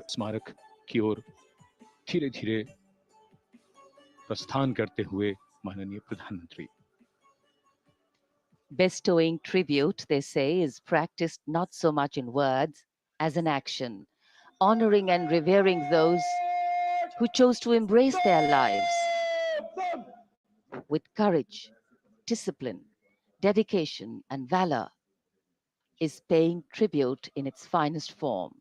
स्मारक की ओर धीरे धीरे प्रस्थान करते हुए माननीय प्रधानमंत्री। Bestowing tribute, they say, is practiced not so much in words as in action, honoring and revering those who chose to embrace their lives with courage, discipline, dedication, and valor is paying tribute in its finest form.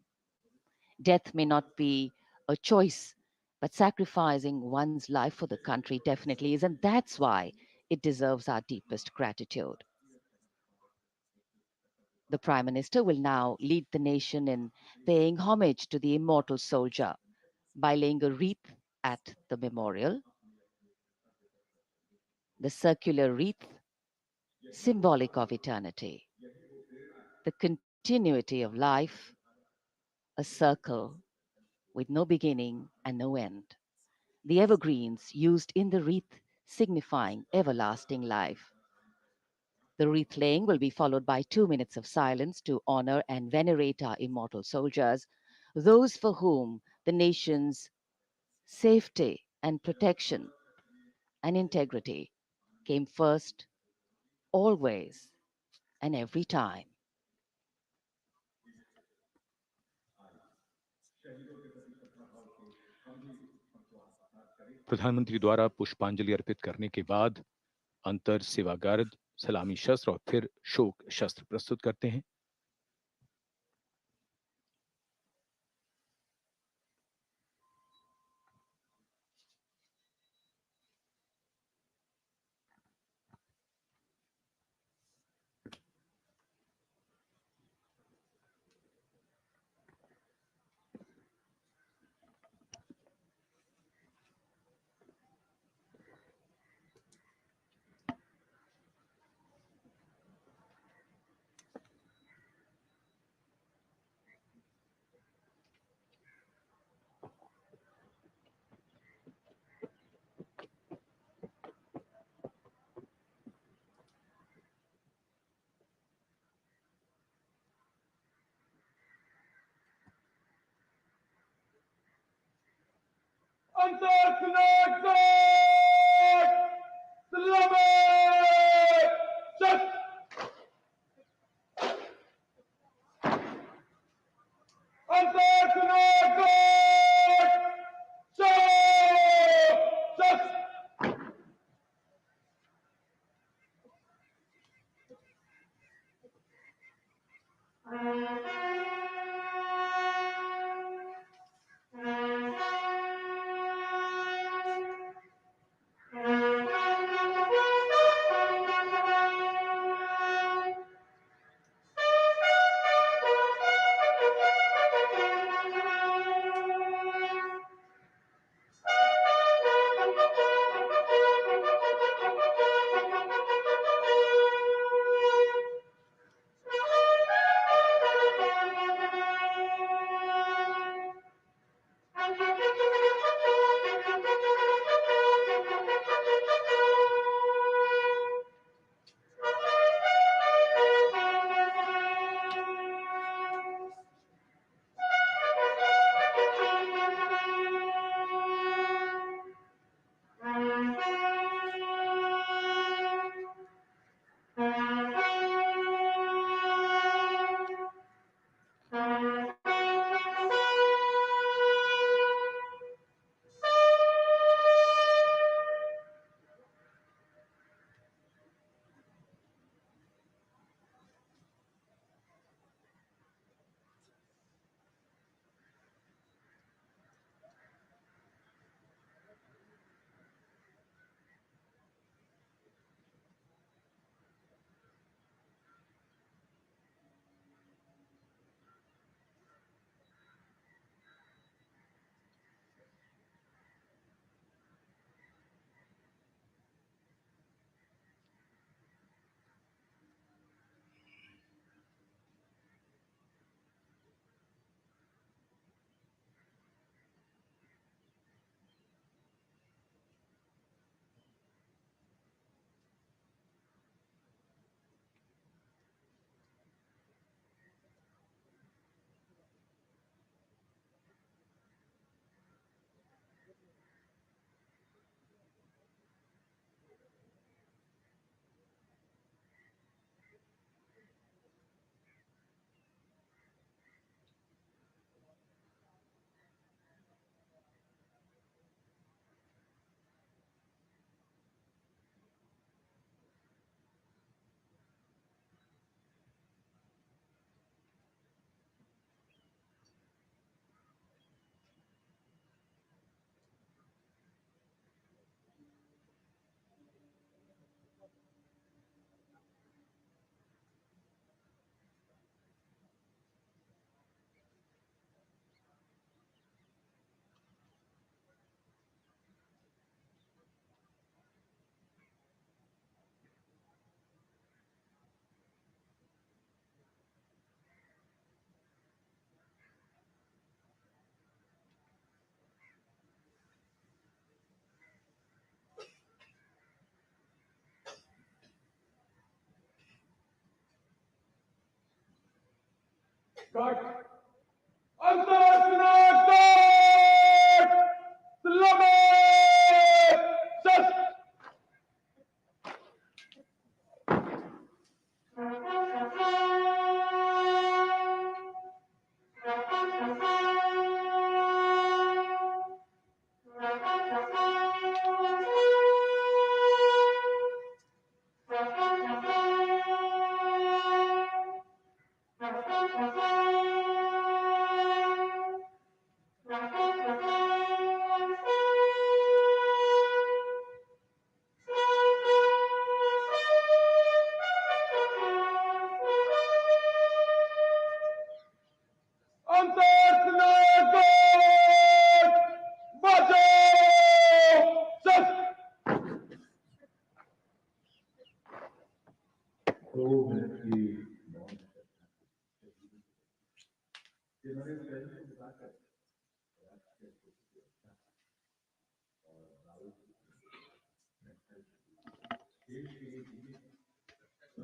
Death may not be a choice, but sacrificing one's life for the country definitely is, and that's why it deserves our deepest gratitude. The Prime Minister will now lead the nation in paying homage to the immortal soldier by laying a wreath at the memorial. The circular wreath, symbolic of eternity, the continuity of life, a circle with no beginning and no end. The evergreens used in the wreath signifying everlasting life. The wreath laying will be followed by 2 minutes of silence to honor and venerate our immortal soldiers, those for whom the nation's safety and protection and integrity came first, always, and every time. प्रधानमंत्री द्वारा पुष्पांजलि अर्पित करने के बाद अंतर सेवागार्द सलामी शस्त्र और फिर शोक शस्त्र प्रस्तुत करते हैं।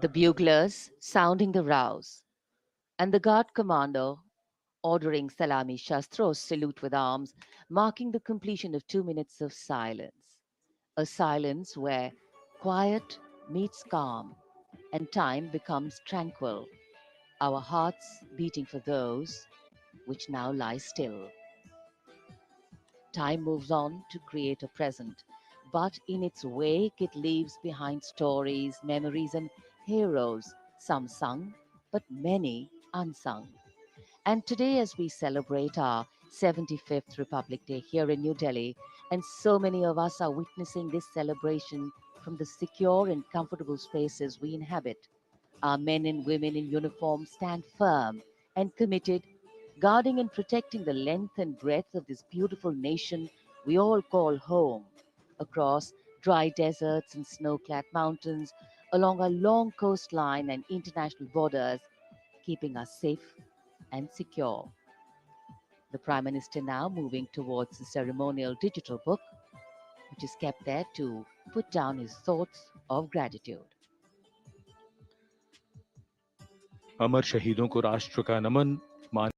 The buglers sounding the rouse, and the guard commander ordering Salami Shastros salute with arms, marking the completion of 2 minutes of silence. A silence where quiet meets calm and time becomes tranquil, our hearts beating for those which now lie still. Time moves on to create a present, but in its wake it leaves behind stories, memories, and heroes, some sung, but many unsung. And today, as we celebrate our 75th Republic Day here in New Delhi, and so many of us are witnessing this celebration from the secure and comfortable spaces we inhabit, our men and women in uniform stand firm and committed, guarding and protecting the length and breadth of this beautiful nation we all call home, across dry deserts and snow clad mountains, along our long coastline and international borders, keeping us safe and secure. The Prime Minister now moving towards the ceremonial digital book, which is kept there to put down his thoughts of gratitude. अमर शहीदों को राष्ट्र का नमन। मान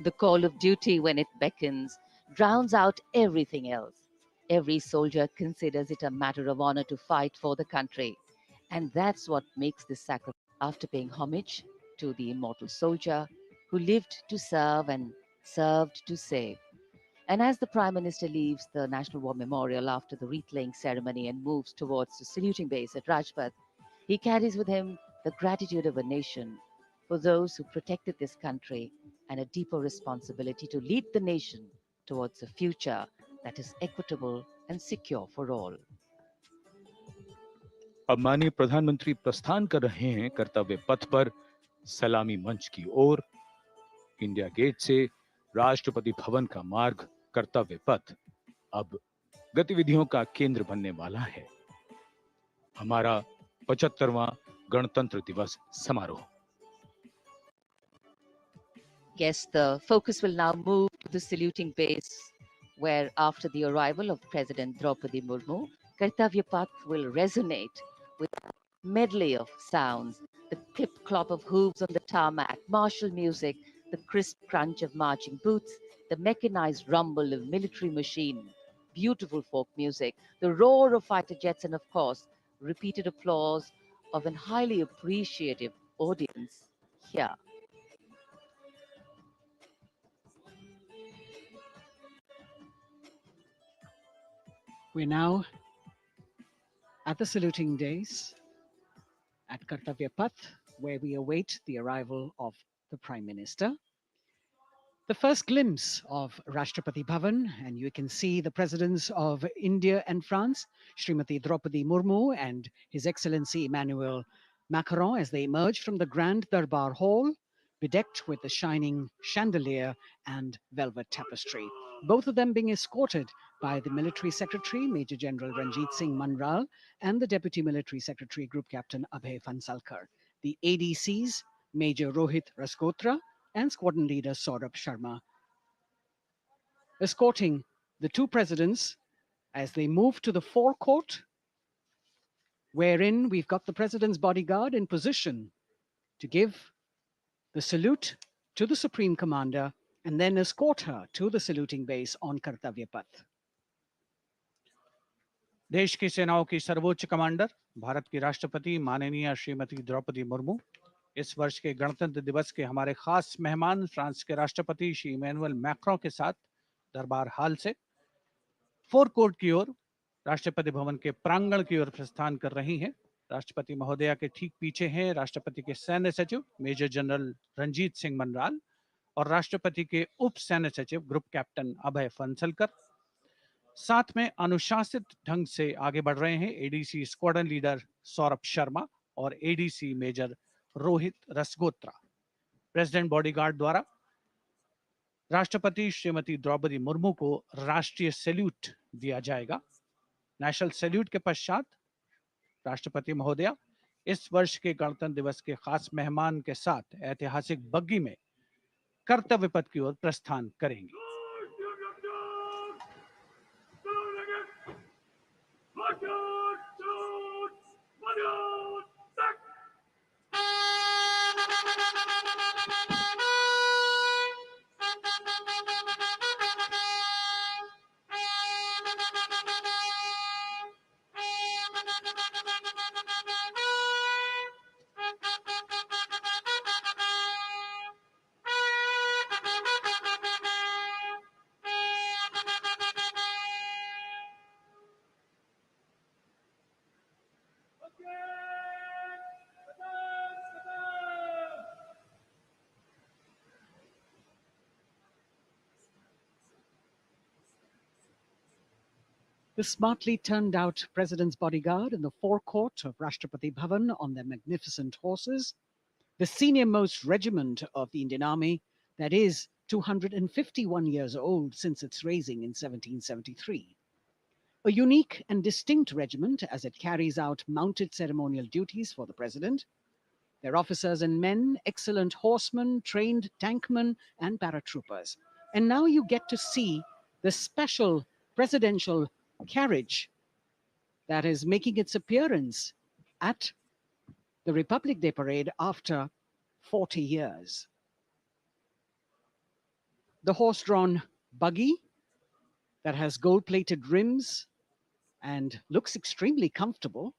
The call of duty, when it beckons, drowns out everything else. Every soldier considers it a matter of honor to fight for the country. And that's what makes this sacrifice. After paying homage to the immortal soldier who lived to serve and served to save. And as the Prime Minister leaves the National War Memorial after the wreath laying ceremony and moves towards the saluting base at Rajpath, he carries with him the gratitude of a nation for those who protected this country and a deeper responsibility to lead the nation towards a future that is equitable and secure for all. अब माननीय प्रधानमंत्री प्रस्थान कर रहे हैं कर्तव्य पथ पर सलामी मंच की ओर। इंडिया गेट से राष्ट्रपति भवन का मार्ग कर्तव्य पथ अब गतिविधियों का केंद्र बनने वाला है। हमारा 75वां गणतंत्र दिवस समारोह। Yes, the focus will now move to the saluting base, where after the arrival of President Draupadi Murmu, Kartavya Path will resonate with a medley of sounds, the clip-clop of hooves on the tarmac, martial music, the crisp crunch of marching boots, the mechanized rumble of military machine, beautiful folk music, the roar of fighter jets, and of course, repeated applause of an highly appreciative audience here. We're now at the saluting days at Kartavya Path, where we await the arrival of the Prime Minister. The first glimpse of Rashtrapati Bhavan, and you can see the presidents of India and France, Srimati Draupadi Murmu and His Excellency Emmanuel Macron, as they emerge from the Grand Darbar Hall bedecked with the shining chandelier and velvet tapestry. Both of them being escorted by the Military Secretary, Major General Ranjit Singh Manral, and the Deputy Military Secretary, Group Captain Abhay Fansalkar. The ADCs, Major Rohit Rasgotra and Squadron Leader Saurabh Sharma, escorting the two presidents as they move to the forecourt, wherein we've got the president's bodyguard in position to give the salute to the Supreme Commander and then escort her to the saluting base on Kartavya Path. देश की सेनाओं की सर्वोच्च commander Bharat की राष्ट्रपति माननीय श्रीमती द्रौपदी मुर्मू इस वर्ष के गणतंत्र दिवस के हमारे खास मेहमान फ्रांस के राष्ट्रपति श्री इमैनुअल मैक्रों के साथ दरबार हाल से फोर कोर्ट की ओर राष्ट्रपति भवन के प्रांगण की ओर प्रस्थान कर रही हैं। राष्ट्रपति महोदया के ठीक पीछे हैं राष्ट्रपति के सैन्य सचिव मेजर जनरल रंजीत सिंह मनराल और राष्ट्रपति के उप सैन्य सचिव ग्रुप कैप्टन अभय फंसलकर। साथ में अनुशासित ढंग से आगे बढ़ रहे हैं ADC squadron leader Saurabh Sharma और ADC major Rohit Rasgotra. President bodyguard द्वारा राष्ट्रपति श्रीमती द्रौपदी मुर्मू को राष्ट्रीय सैल्यूट दिया जाएगा। नेशनल सैल्यूट के पश्चात राष्ट्रपति महोदया इस वर्ष के गणतंत्र दिवस के खास मेहमान के साथ ऐतिहासिक बग्गी में कर्तव्य पथ की ओर प्रस्थान करेंगी। The smartly turned out president's bodyguard in the forecourt of Rashtrapati Bhavan on their magnificent horses, the senior most regiment of the Indian Army, that is 251 years old since its raising in 1773. A unique and distinct regiment as it carries out mounted ceremonial duties for the president. Their officers and men, excellent horsemen, trained tankmen, and paratroopers. And now you get to see the special presidential carriage that is making its appearance at the Republic Day parade after 40 years. The horse-drawn buggy that has gold-plated rims and looks extremely comfortable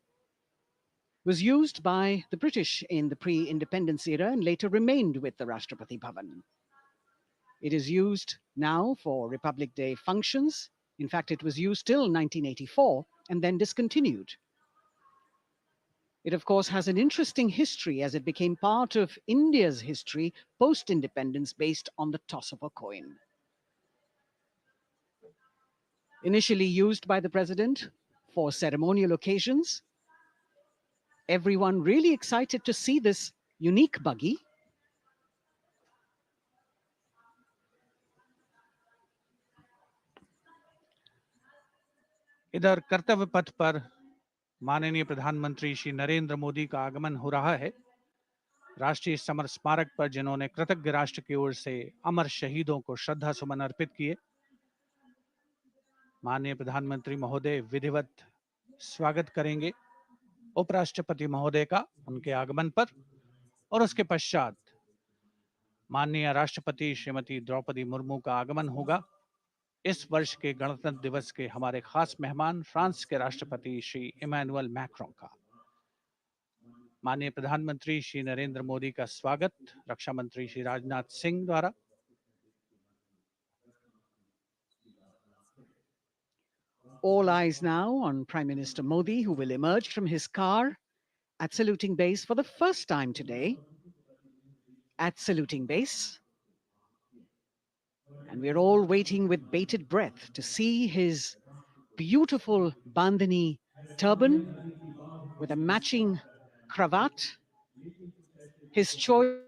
was used by the British in the pre-independence era and later remained with the Rashtrapati Bhavan. It is used now for Republic Day functions. In fact, it was used till 1984 and then discontinued. It, of course, has an interesting history as it became part of India's history post-independence based on the toss of a coin. Initially used by the president for ceremonial occasions, everyone really excited to see this unique buggy. इधर कर्तव्य पथ पर माननीय प्रधानमंत्री श्री नरेंद्र मोदी का आगमन हो रहा है। राष्ट्रीय समर स्मारक पर जिन्होंने कृतज्ञ राष्ट्र की ओर से अमर शहीदों को श्रद्धा सुमन अर्पित किए, माननीय प्रधानमंत्री महोदय विधिवत स्वागत करेंगे उपराष्ट्रपति महोदय का उनके आगमन पर और उसके पश्चात माननीय राष्ट्रपति श्रीमती द्रौपदी मुर्मू का आगमन होगा। इस वर्ष के गणतंत्र दिवस के हमारे खास मेहमान फ्रांस के राष्ट्रपति श्री इमैनुअल मैक्रों का। माननीय प्रधानमंत्री श्री नरेंद्र मोदी का स्वागत रक्षा मंत्री श्री राजनाथ सिंह द्वारा। All eyes now on Prime Minister Modi, who will emerge from his car at saluting base for the first time today. At saluting base. And we're all waiting with bated breath to see his beautiful bandhani turban with a matching cravat, his choice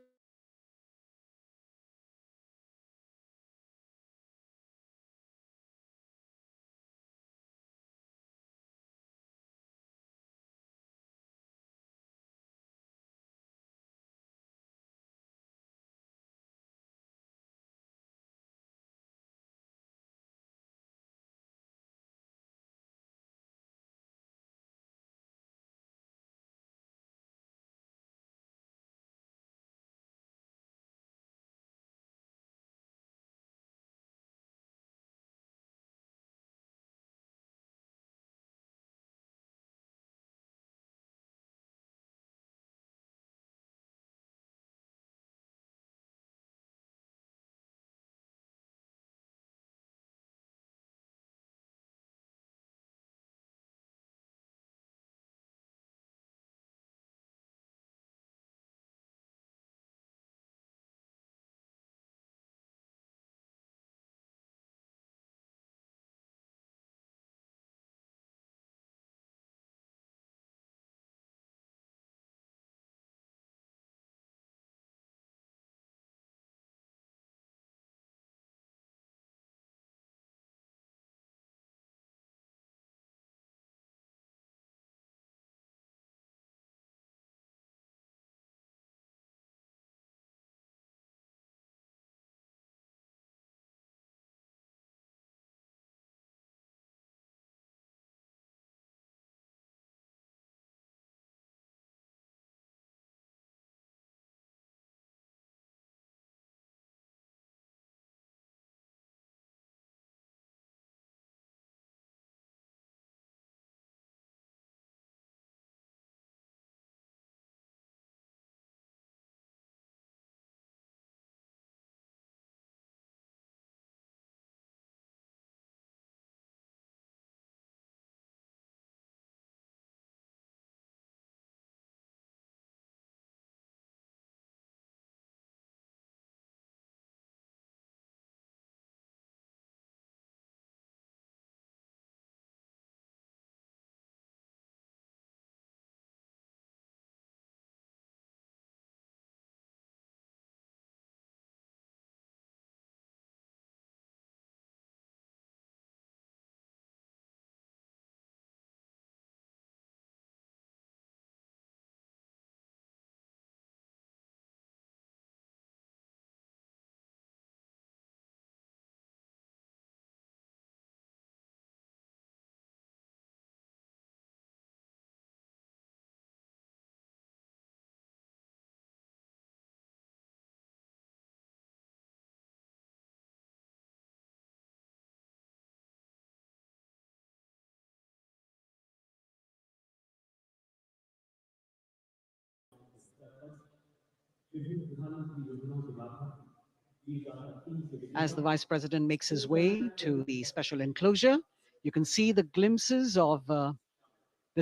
As the Vice President makes his way to the special enclosure, you can see the glimpses of the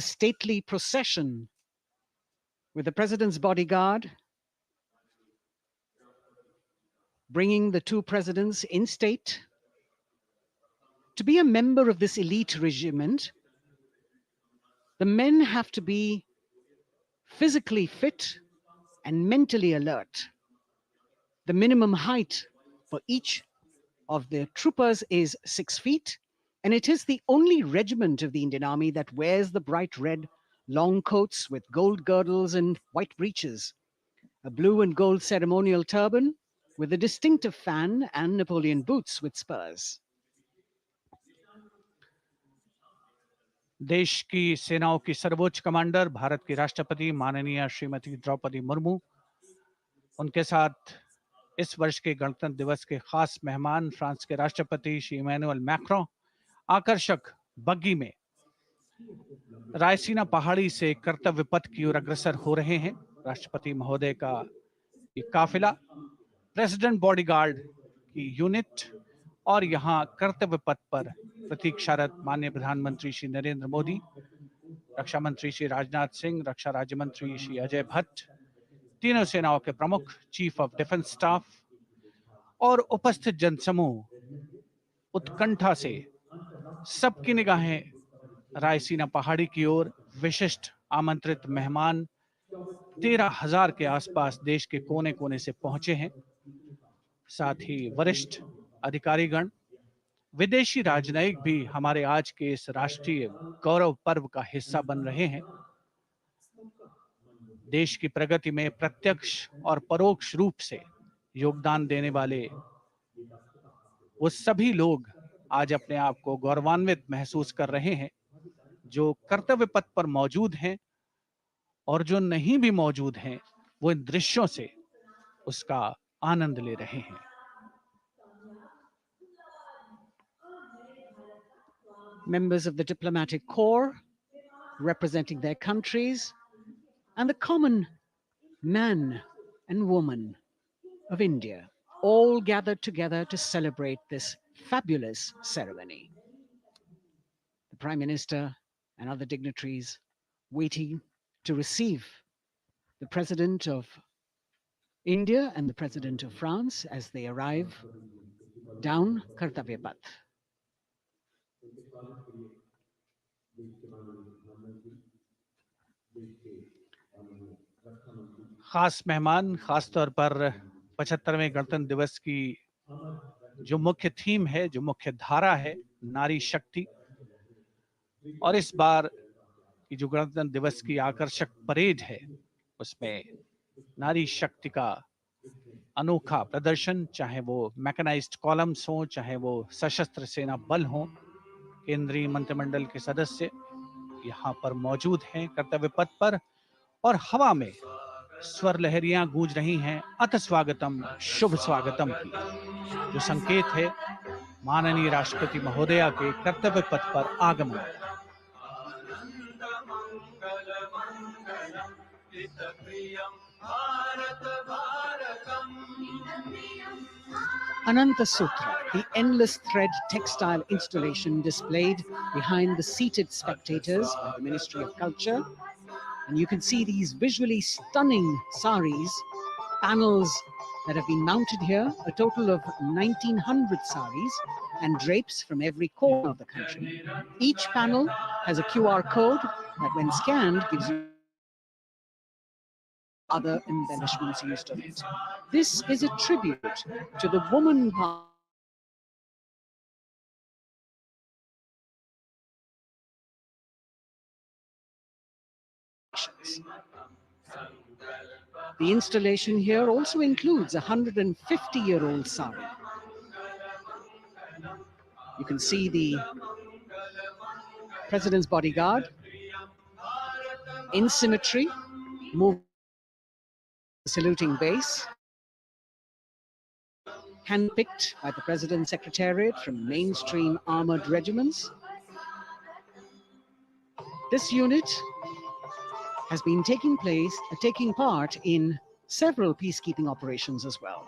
stately procession with the President's bodyguard bringing the two presidents in state. To be a member of this elite regiment, the men have to be physically fit and mentally alert. The minimum height for each of the troopers is 6 feet, and it is the only regiment of the Indian Army that wears the bright red long coats with gold girdles and white breeches, a blue and gold ceremonial turban with a distinctive fan and Napoleon boots with spurs. देश की सेनाओं की सर्वोच्च commander Bharat की राष्ट्रपति माननीय श्रीमती द्रौपदी मुर्मू, उनके साथ इस वर्ष के गणतंत्र दिवस के खास मेहमान फ्रांस के राष्ट्रपति श्री इमैनुअल मैक्रों आकर्षक बग्गी में रायसीना पहाड़ी से कर्तव्य पथ की ओर अग्रसर हो रहे हैं। राष्ट्रपति महोदय का ये काफिला प्रेसिडेंट बॉडीगार्ड की यूनिट और यहाँ कर्तव्य पथ पर प्रतीक्षारत माननीय प्रधानमंत्री श्री नरेंद्र मोदी, रक्षा मंत्री श्री राजनाथ सिंह, रक्षा राज्य मंत्री श्री अजय भट्ट, तीनों सेनाओं के प्रमुख, चीफ ऑफ डिफेंस स्टाफ और उपस्थित जनसमूह उत्कंठा से सबकी निगाहें रायसीना पहाड़ी की ओर। विशिष्ट आमंत्रित मेहमान 13,000 के आसपास देश के कोने कोने से पहुंचे हैं। साथ ही वरिष्ठ अधिकारीगण, विदेशी राजनयिक भी हमारे आज के इस राष्ट्रीय गौरव पर्व का हिस्सा बन रहे हैं। देश की प्रगति में प्रत्यक्ष और परोक्ष रूप से योगदान देने वाले वो सभी लोग आज अपने आप को गौरवान्वित महसूस कर रहे हैं, जो कर्तव्य पथ पर मौजूद हैं और जो नहीं भी मौजूद हैं, वो इन दृश्यों से उसका आनंद ले रहे हैं। Members of the diplomatic corps representing their countries and the common man and woman of India all gathered together to celebrate this fabulous ceremony. The Prime Minister and other dignitaries waiting to receive the President of India and the President of France as they arrive down Kartavya Path. खास मेहमान, खास तौर पर 75वें गणतंत्र दिवस की जो मुख्य थीम है, जो मुख्य धारा है, नारी शक्ति, और इस बार की जो गणतंत्र दिवस की आकर्षक परेड है, उसमें नारी शक्ति का अनोखा प्रदर्शन, चाहे वो मैकेनाइज्ड कॉलम्स हो, चाहे वो सशस्त्र सेना बल हो, केंद्रीय मंत्रिमंडल के सदस्य यहाँ पर मौजूद हैं कर्तव्य पथ पर, और हवा में स्वर लहरियां गूंज रही हैं अथ स्वागतम, शुभ स्वागतम की, जो संकेत है माननीय राष्ट्रपति महोदया के कर्तव्य पथ पर आगमन। Ananta Sutra, the endless thread textile installation displayed behind the seated spectators by the Ministry of Culture. And you can see these visually stunning saris, panels that have been mounted here, a total of 1,900 saris and drapes from every corner of the country. Each panel has a QR code that when scanned gives you other embellishments used on it. This is a tribute to the woman part. The installation here also includes a 150-year-old sari. You can see the President's bodyguard in symmetry, moving the saluting base, handpicked by the President's Secretariat from mainstream armored regiments. This unit has been taking part in several peacekeeping operations as well.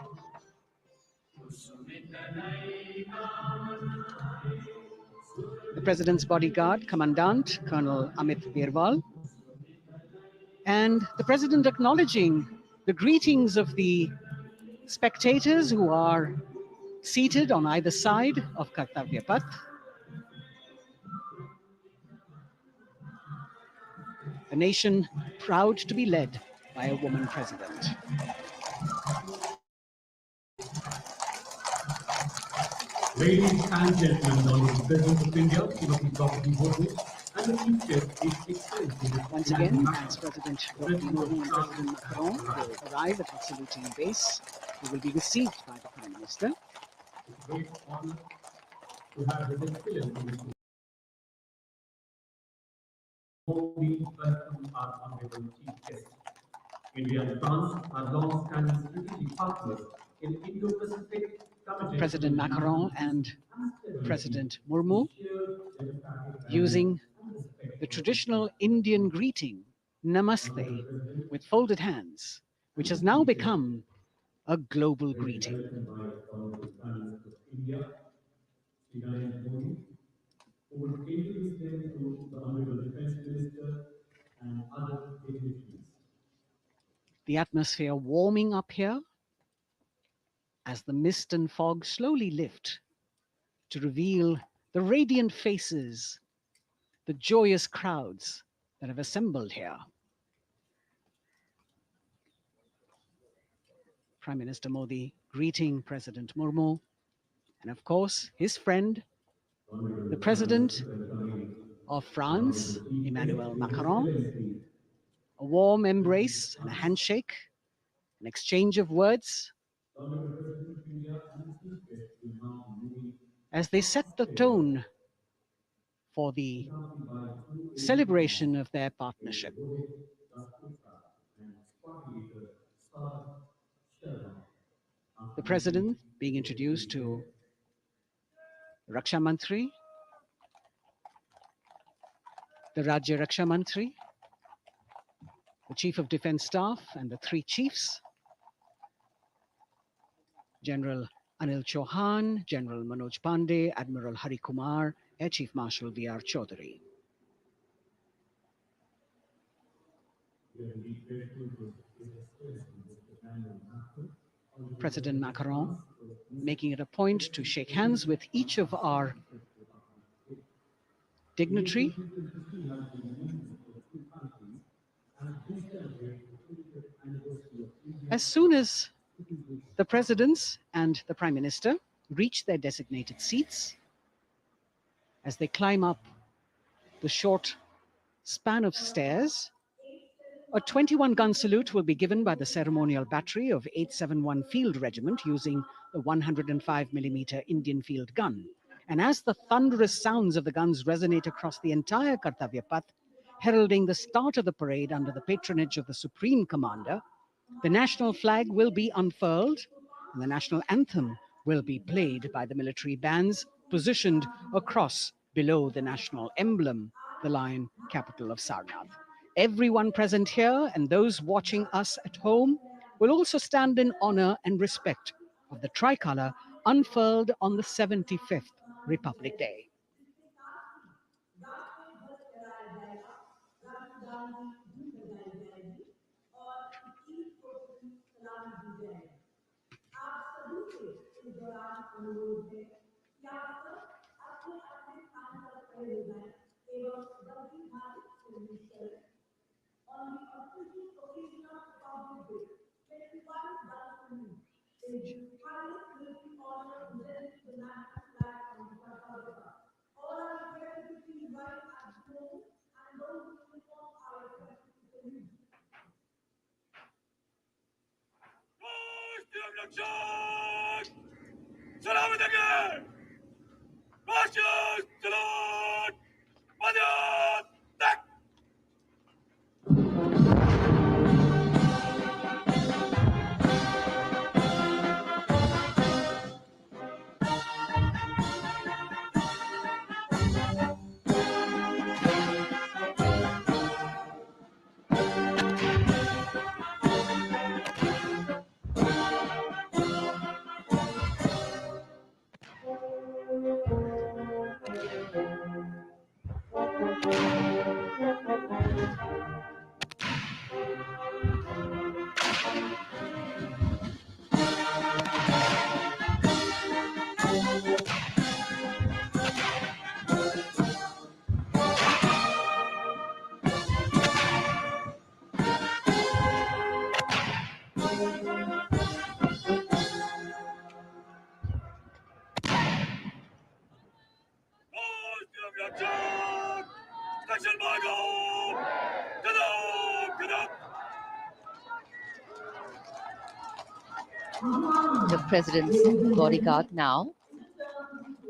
The President's bodyguard, Commandant Colonel Amit Birwal, and the President acknowledging the greetings of the spectators who are seated on either side of Kartavya Path. A nation proud to be led by a woman president. Ladies and gentlemen, the Honorable President of India, Srimati Draupadi Murmu, and the Chief Guest, His Excellency Once again, as President Draupadi Murmu and President Macron will arrive at the saluting base, they will be received by the Prime Minister. It's a great honor to have His Excellency warmly welcome our Honorable Chief Guest. India and France are long-standing strategic partners in Indo-Pacific. President Macron and President Murmu using the traditional Indian greeting, Namaste, with folded hands, which has now become a global greeting. Who will introduce them to the Honorable Defense Minister and other dignitaries. The atmosphere warming up here as the mist and fog slowly lift to reveal the radiant faces, the joyous crowds that have assembled here. Prime Minister Modi greeting President Murmu, and of course, his friend, the President of France, Emmanuel Macron. A warm embrace and a handshake, an exchange of words as they set the tone for the celebration of their partnership. The President being introduced to Raksha Mantri, the Rajya Raksha Mantri, the Chief of Defence Staff and the three chiefs, General Anil Chauhan, General Manoj Pandey, Admiral Hari Kumar, Air Chief Marshal V.R. Chaudhary. President Macron making it a point to shake hands with each of our dignitary. As soon as the presidents and the Prime Minister reach their designated seats, as they climb up the short span of stairs, a 21-gun salute will be given by the ceremonial battery of 871 Field Regiment using the 105mm Indian field gun. And as the thunderous sounds of the guns resonate across the entire Kartavya Path, heralding the start of the parade under the patronage of the Supreme Commander, the national flag will be unfurled and the national anthem will be played by the military bands positioned across below the national emblem, the lion capital of Sarnath. Everyone present here and those watching us at home will also stand in honor and respect of the tricolour unfurled on the 75th Republic Day. The president's bodyguard now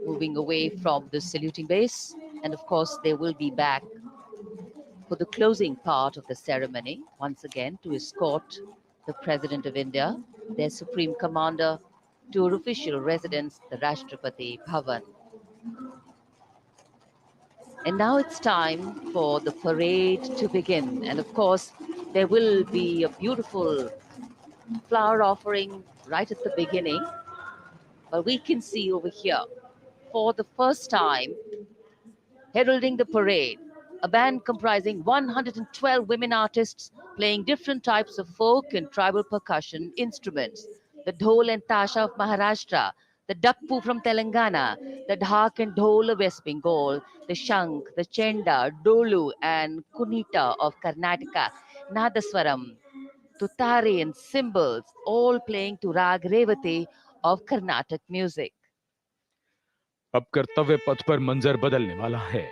moving away from the saluting base. And of course, they will be back for the closing part of the ceremony, once again to escort the President of India, their Supreme Commander, to her official residence, the Rashtrapati Bhavan. And now it's time for the parade to begin. And of course, there will be a beautiful flower offering right at the beginning. But we can see over here, for the first time, heralding the parade, a band comprising 112 women artists playing different types of folk and tribal percussion instruments. The dhol and tasha of Maharashtra, the dakpu from Telangana, the dhak and dhol of West Bengal, the shank, the chenda, dolu and kunita of Karnataka, nadaswaram, tutari and cymbals, all playing to rag Revati of Carnatic music. अब कर्तव्य पथ पर मंजर बदलने वाला है।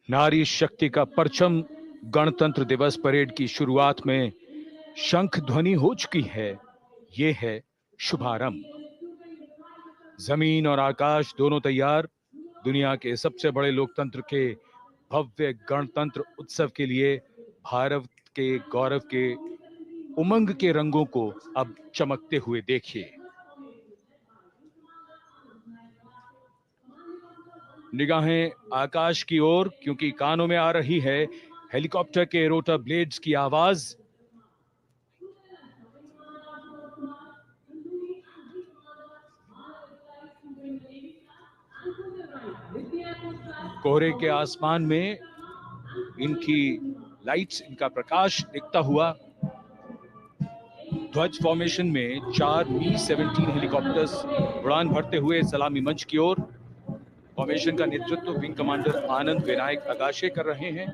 नारी शक्ति का परचम गणतंत्र दिवस परेड की शुरुआत में शंख ध्वनि हो चुकी है। ये है शुभारंभ। जमीन और आकाश दोनों तैयार, दुनिया के सबसे बड़े लोकतंत्र के भव्य गणतंत्र उत्सव के लिए भारत के गौरव के उमंग के रंगों को अब चमकते हुए देखिए। निगाहें आकाश की ओर, क्योंकि कानों में आ रही है हेलीकॉप्टर के रोटर ब्लेड्स की आवाज। कोहरे के आसमान में इनकी लाइट्स, इनका प्रकाश दिखता हुआ। ध्वज फॉर्मेशन में 4 मी-17 हेलीकॉप्टर्स उड़ान भरते हुए सलामी मंच की ओर। फॉर्मेशन का नेतृत्व विंग कमांडर आनंद विनायक अगाशे कर रहे हैं।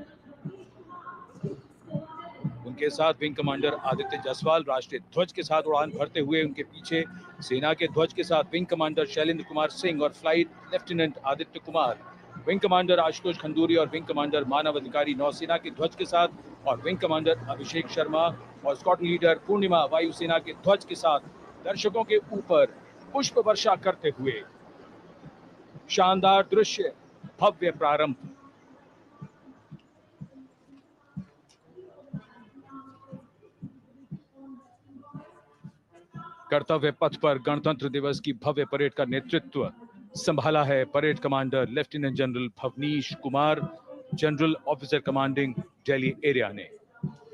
उनके साथ विंग कमांडर आदित्य जायसवाल राष्ट्रीय ध्वज के साथ उड़ान भरते हुए, उनके पीछे सेना के ध्वज के साथ विंग कमांडर शैलेंद्र कुमार सिंह और flight lieutenant Aditya Kumar, wing commander Ashutosh Khanduri और विंग कमांडर मानव अधिकारी नौसेना के ध्वज के साथ, और विंग कमांडर अभिषेक शर्मा और स्क्वाड्रन लीडर पूर्णिमा वायुसेना के ध्वज के साथ दर्शकों के ऊपर पुष्प वर्षा करते हुए। शानदार दृश्य, भव्य प्रारंभ। कर्तव्य पथ पर गणतंत्र दिवस की भव्य परेड का नेतृत्व संभाला है parade commander lieutenant general Bhavnish Kumar, general officer commanding Delhi area ने।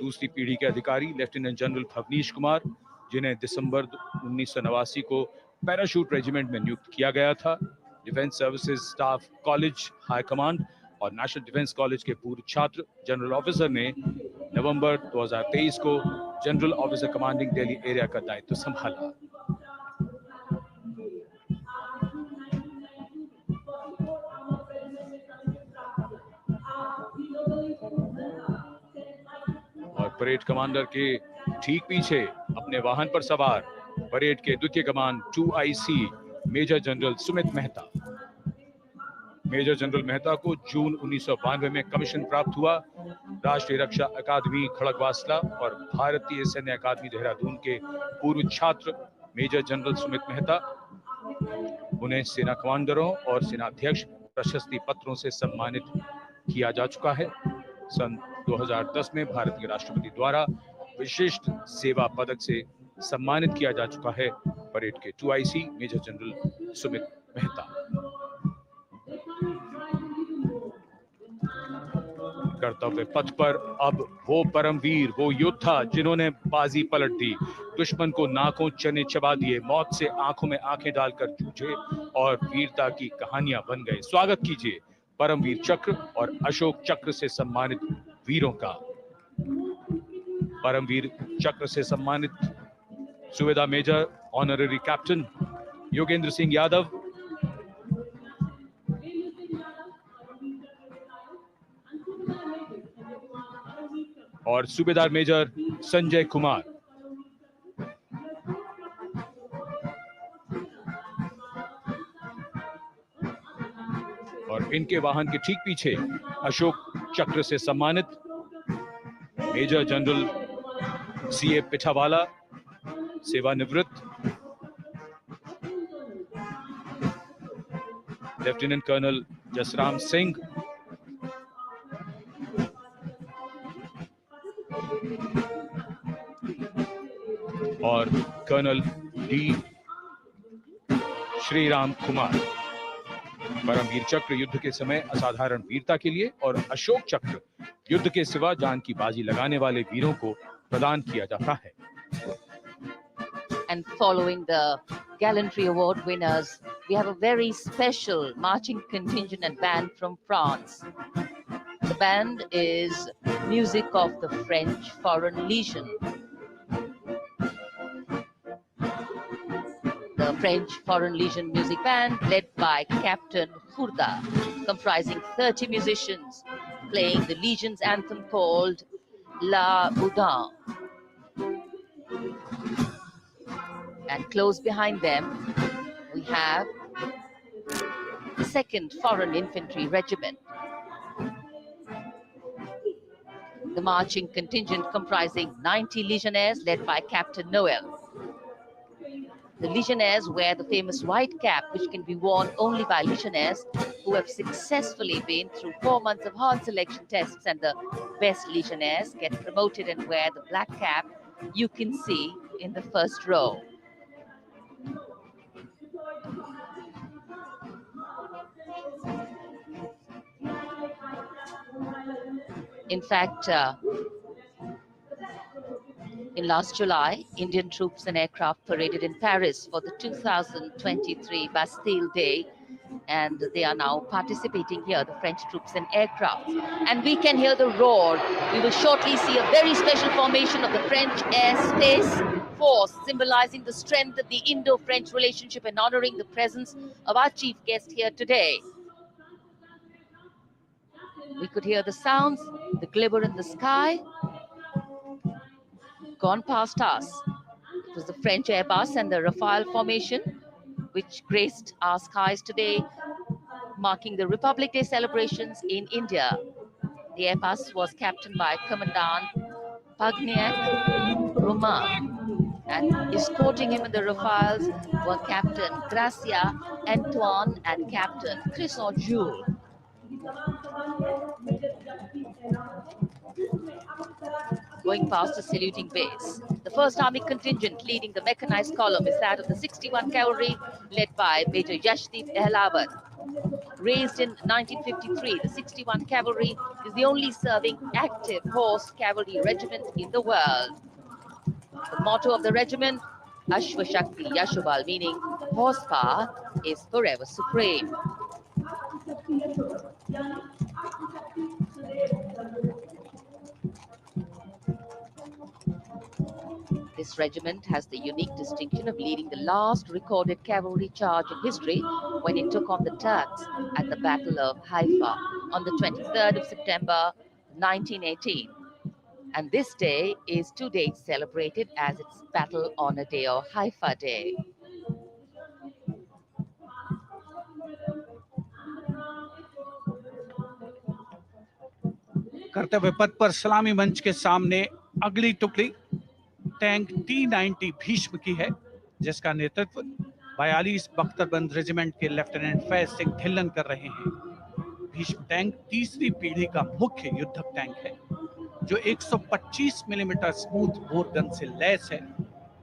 दूसरी पीढ़ी के अधिकारी लेफ्टिनेंट जनरल भवनीश कुमार, जिन्हें दिसंबर 1989 को पैराशूट रेजिमेंट में नियुक्त किया गया था, defence services staff college high command और नेशनल डिफेंस कॉलेज के पूर्व छात्र जनरल ऑफिसर ने नवंबर 2023 को general officer commanding Delhi area का दायित्व संभाला। और परेड कमांडर के ठीक पीछे अपने वाहन पर सवार परेड के द्वितीय कमान 2IC major general Sumit Mehta. Major general Mehta को जून 1992 में कमीशन प्राप्त हुआ। राष्ट्रीय रक्षा अकादमी खड़गवासला और भारतीय सैन्य अकादमी देहरादून के पूर्व छात्र मेजर जनरल सुमित मेहता, उन्हें सेना कमांडरों और सेनाध्यक्ष प्रशस्ति पत्रों से सम्मानित किया जा चुका है। सन 2010 में भारतीय राष्ट्रपति द्वारा विशिष्ट सेवा पदक से सम्मानित किया जा चुका है परेड के 2IC major general Sumit Mehta. कर्तव्य पथ पर अब वो परमवीर, वो योद्धा जिन्होंने बाजी पलट दी, दुश्मन को नाकों चने चबा दिए, मौत से आंखों में आंखें डालकर जूझे और वीरता की कहानियां बन गए। स्वागत कीजिए परमवीर चक्र और अशोक चक्र से सम्मानित वीरों का। परमवीर चक्र से सम्मानित Subedar major honorary captain Yogendra Singh Yadav, और सूबेदार मेजर संजय कुमार। और इनके वाहन के ठीक पीछे अशोक चक्र से सम्मानित मेजर जनरल CA पिठावाला, सेवानिवृत्त, लेफ्टिनेंट कर्नल जसराम सिंह, और कर्नल D श्रीराम कुमार। परमवीर चक्र युद्ध के समय असाधारण वीरता के लिए और अशोक चक्र युद्ध के सिवा जान की बाजी लगाने वाले वीरों को प्रदान किया जाता है। And following the gallantry award winners, we have a very special marching contingent and band from France. The band is music of the French Foreign Legion. The French Foreign Legion music band, led by Captain Khurda, comprising 30 musicians, playing the Legion's anthem called La Boudin. And close behind them, we have the 2nd Foreign Infantry Regiment. The marching contingent comprising 90 Legionnaires, led by Captain Noel. The Legionnaires wear the famous white cap, which can be worn only by Legionnaires who have successfully been through 4 months of hard selection tests, and the best Legionnaires get promoted and wear the black cap you can see in the first row. In fact, in last July, Indian troops and aircraft paraded in Paris for the 2023 Bastille Day, and they are now participating here, the French troops and aircraft. And we can hear the roar. We will shortly see a very special formation of the French Air Space Force, symbolizing the strength of the Indo-French relationship and honoring the presence of our chief guest here today. We could hear the sounds, the glimmer in the sky. Gone past us. It was the French Airbus and the Rafale formation, which graced our skies today, marking the Republic Day celebrations in India. The Airbus was captained by Commandant Pagniak Romain, and escorting him in the Rafales were Captain Gracia Antoine and Captain Crisson Jules. Going past the saluting base. The 1st Army contingent leading the mechanized column is that of the 61 Cavalry, led by Major Yashdeep Ehlawat. Raised in 1953, the 61 Cavalry is the only serving active horse cavalry regiment in the world. The motto of the regiment, Ashwa Shakti Yashobal, meaning horsepower is forever supreme. This regiment has the unique distinction of leading the last recorded cavalry charge in history when it took on the Turks at the Battle of Haifa on the 23rd of September 1918. And this day is to date celebrated as its Battle Honor Day or Haifa Day. कर्तव्य पथ पर सलामी मंच के सामने अगली टुकड़ी tank T-90 Bhishma की है, जिसका नेतृत्व 42 बख्तरबंद रेजिमेंट के लेफ्टिनेंट फैज सिंह ढिल्लन कर रहे हैं। भीष्म टैंक तीसरी पीढ़ी का मुख्य युद्धक टैंक है, जो 125 मिलीमीटर स्मूथ बोर गन से लैस है,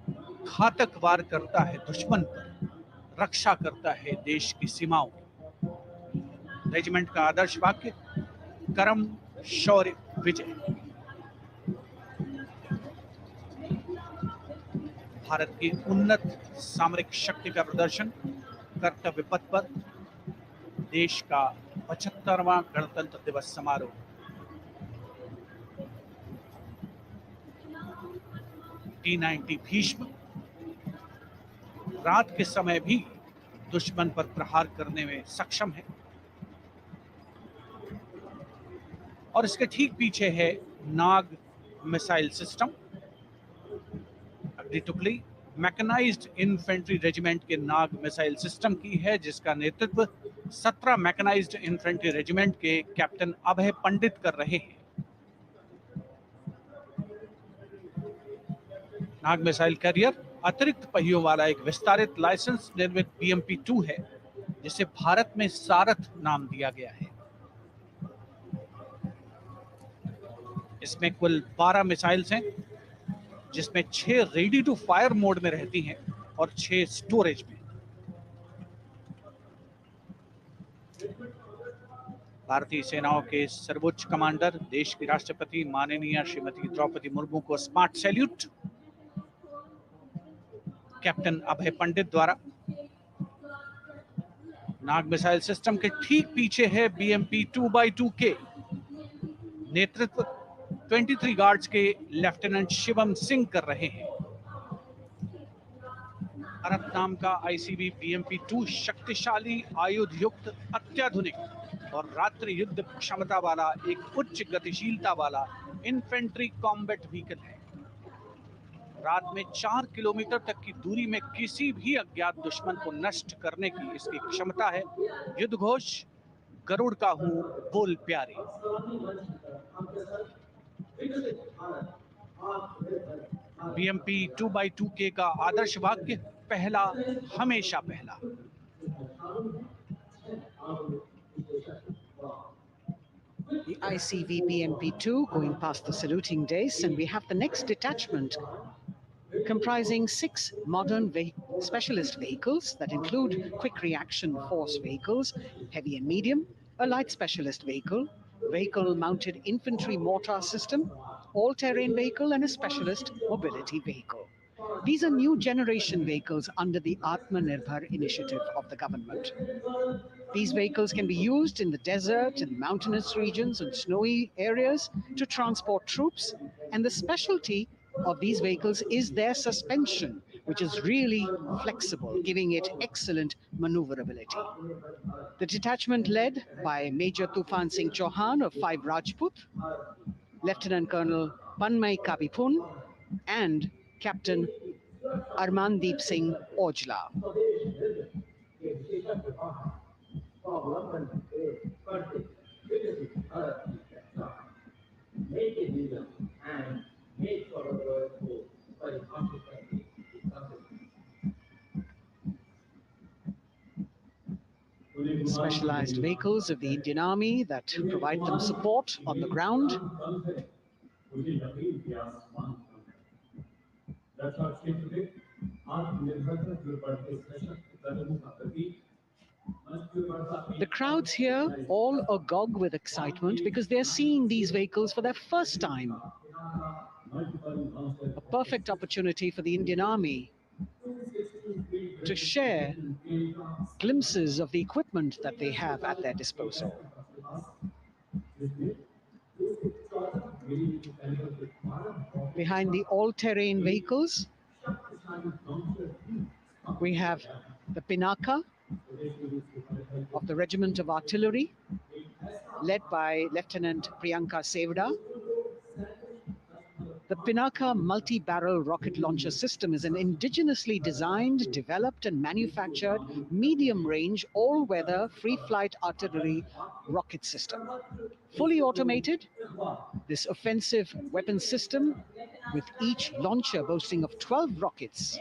घातक वार करता है दुश्मन पर, रक्षा करता है देश की सीमाओं की। रेजिमेंट का आदर्श वाक्य कर्म शौर्य विजय। भारत की उन्नत सामरिक शक्ति का प्रदर्शन कर्तव्य पथ पर देश का 75वां गणतंत्र दिवस समारोह। T-90 भीष्म रात के समय भी दुश्मन पर प्रहार करने में सक्षम है और इसके ठीक पीछे है नाग मिसाइल सिस्टम। अगली टुकड़ी मैकेनाइज्ड इन्फेंट्री रेजिमेंट के नाग मिसाइल सिस्टम की है, जिसका नेतृत्व 17 मैकेनाइज्ड इन्फेंट्री रेजिमेंट के कैप्टन अभय पंडित कर रहे हैं। नाग मिसाइल कैरियर अतिरिक्त पहियों वाला एक विस्तारित लाइसेंस निर्मित BMP-2 है, जिसे भारत में सारथ नाम दिया गया है। इसमें कुल 12 मिसाइल्स हैं, जिसमें 6 रेडी टू फायर मोड में रहती हैं और 6 स्टोरेज में। भारतीय सेनाओं के सर्वोच्च कमांडर देश की राष्ट्रपति माननीय श्रीमती द्रौपदी मुर्मू को स्मार्ट सैल्यूट कैप्टन अभय पंडित द्वारा। नाग मिसाइल सिस्टम के ठीक पीछे है BMP-2x2K। नेतृत्व 23 गार्ड्स के लेफ्टिनेंट शिवम सिंह कर रहे हैं। भारत नाम का ICV BMP-2 शक्तिशाली आयुध युक्त अत्याधुनिक और रात्रि युद्ध क्षमता वाला एक उच्च गतिशीलता वाला इन्फेंट्री कॉम्बैट व्हीकल है। रात में 4 किलोमीटर तक की दूरी में किसी भी अज्ञात दुश्मन को नष्ट करने की इसकी क्षमता है। युद्ध घोष गरुड़ का हूं बोल प्यारे। BMP-2x2K का आदर्श वाक्य पहला हमेशा पहला। The ICV BMP-2 going past the saluting dais, and we have the next detachment comprising 6 modern specialist vehicles that include quick reaction force vehicles, heavy and medium, a light specialist vehicle, vehicle-mounted infantry mortar system, all-terrain vehicle, and a specialist mobility vehicle. These are new generation vehicles under the Atmanirbhar initiative of the government. These vehicles can be used in the desert and mountainous regions and snowy areas to transport troops, and the specialty of these vehicles is their suspension, which is really flexible, giving it excellent maneuverability. The detachment led by Major Tufan Singh Chauhan of 5 Rajput, Lieutenant Colonel Panmay Kabipun, and Captain Armandeep Singh Ojla. Specialized vehicles of the Indian Army that provide them support on the ground. The crowds here all agog with excitement because they're seeing these vehicles for their first time. A perfect opportunity for the Indian Army to share glimpses of the equipment that they have at their disposal. Behind the all-terrain vehicles, we have the Pinaka of the Regiment of Artillery, led by Lieutenant Priyanka Sevda. The Pinaka multi-barrel rocket launcher system is an indigenously designed, developed and manufactured medium-range, all-weather, free-flight artillery rocket system. Fully automated, this offensive weapon system, with each launcher boasting of 12 rockets,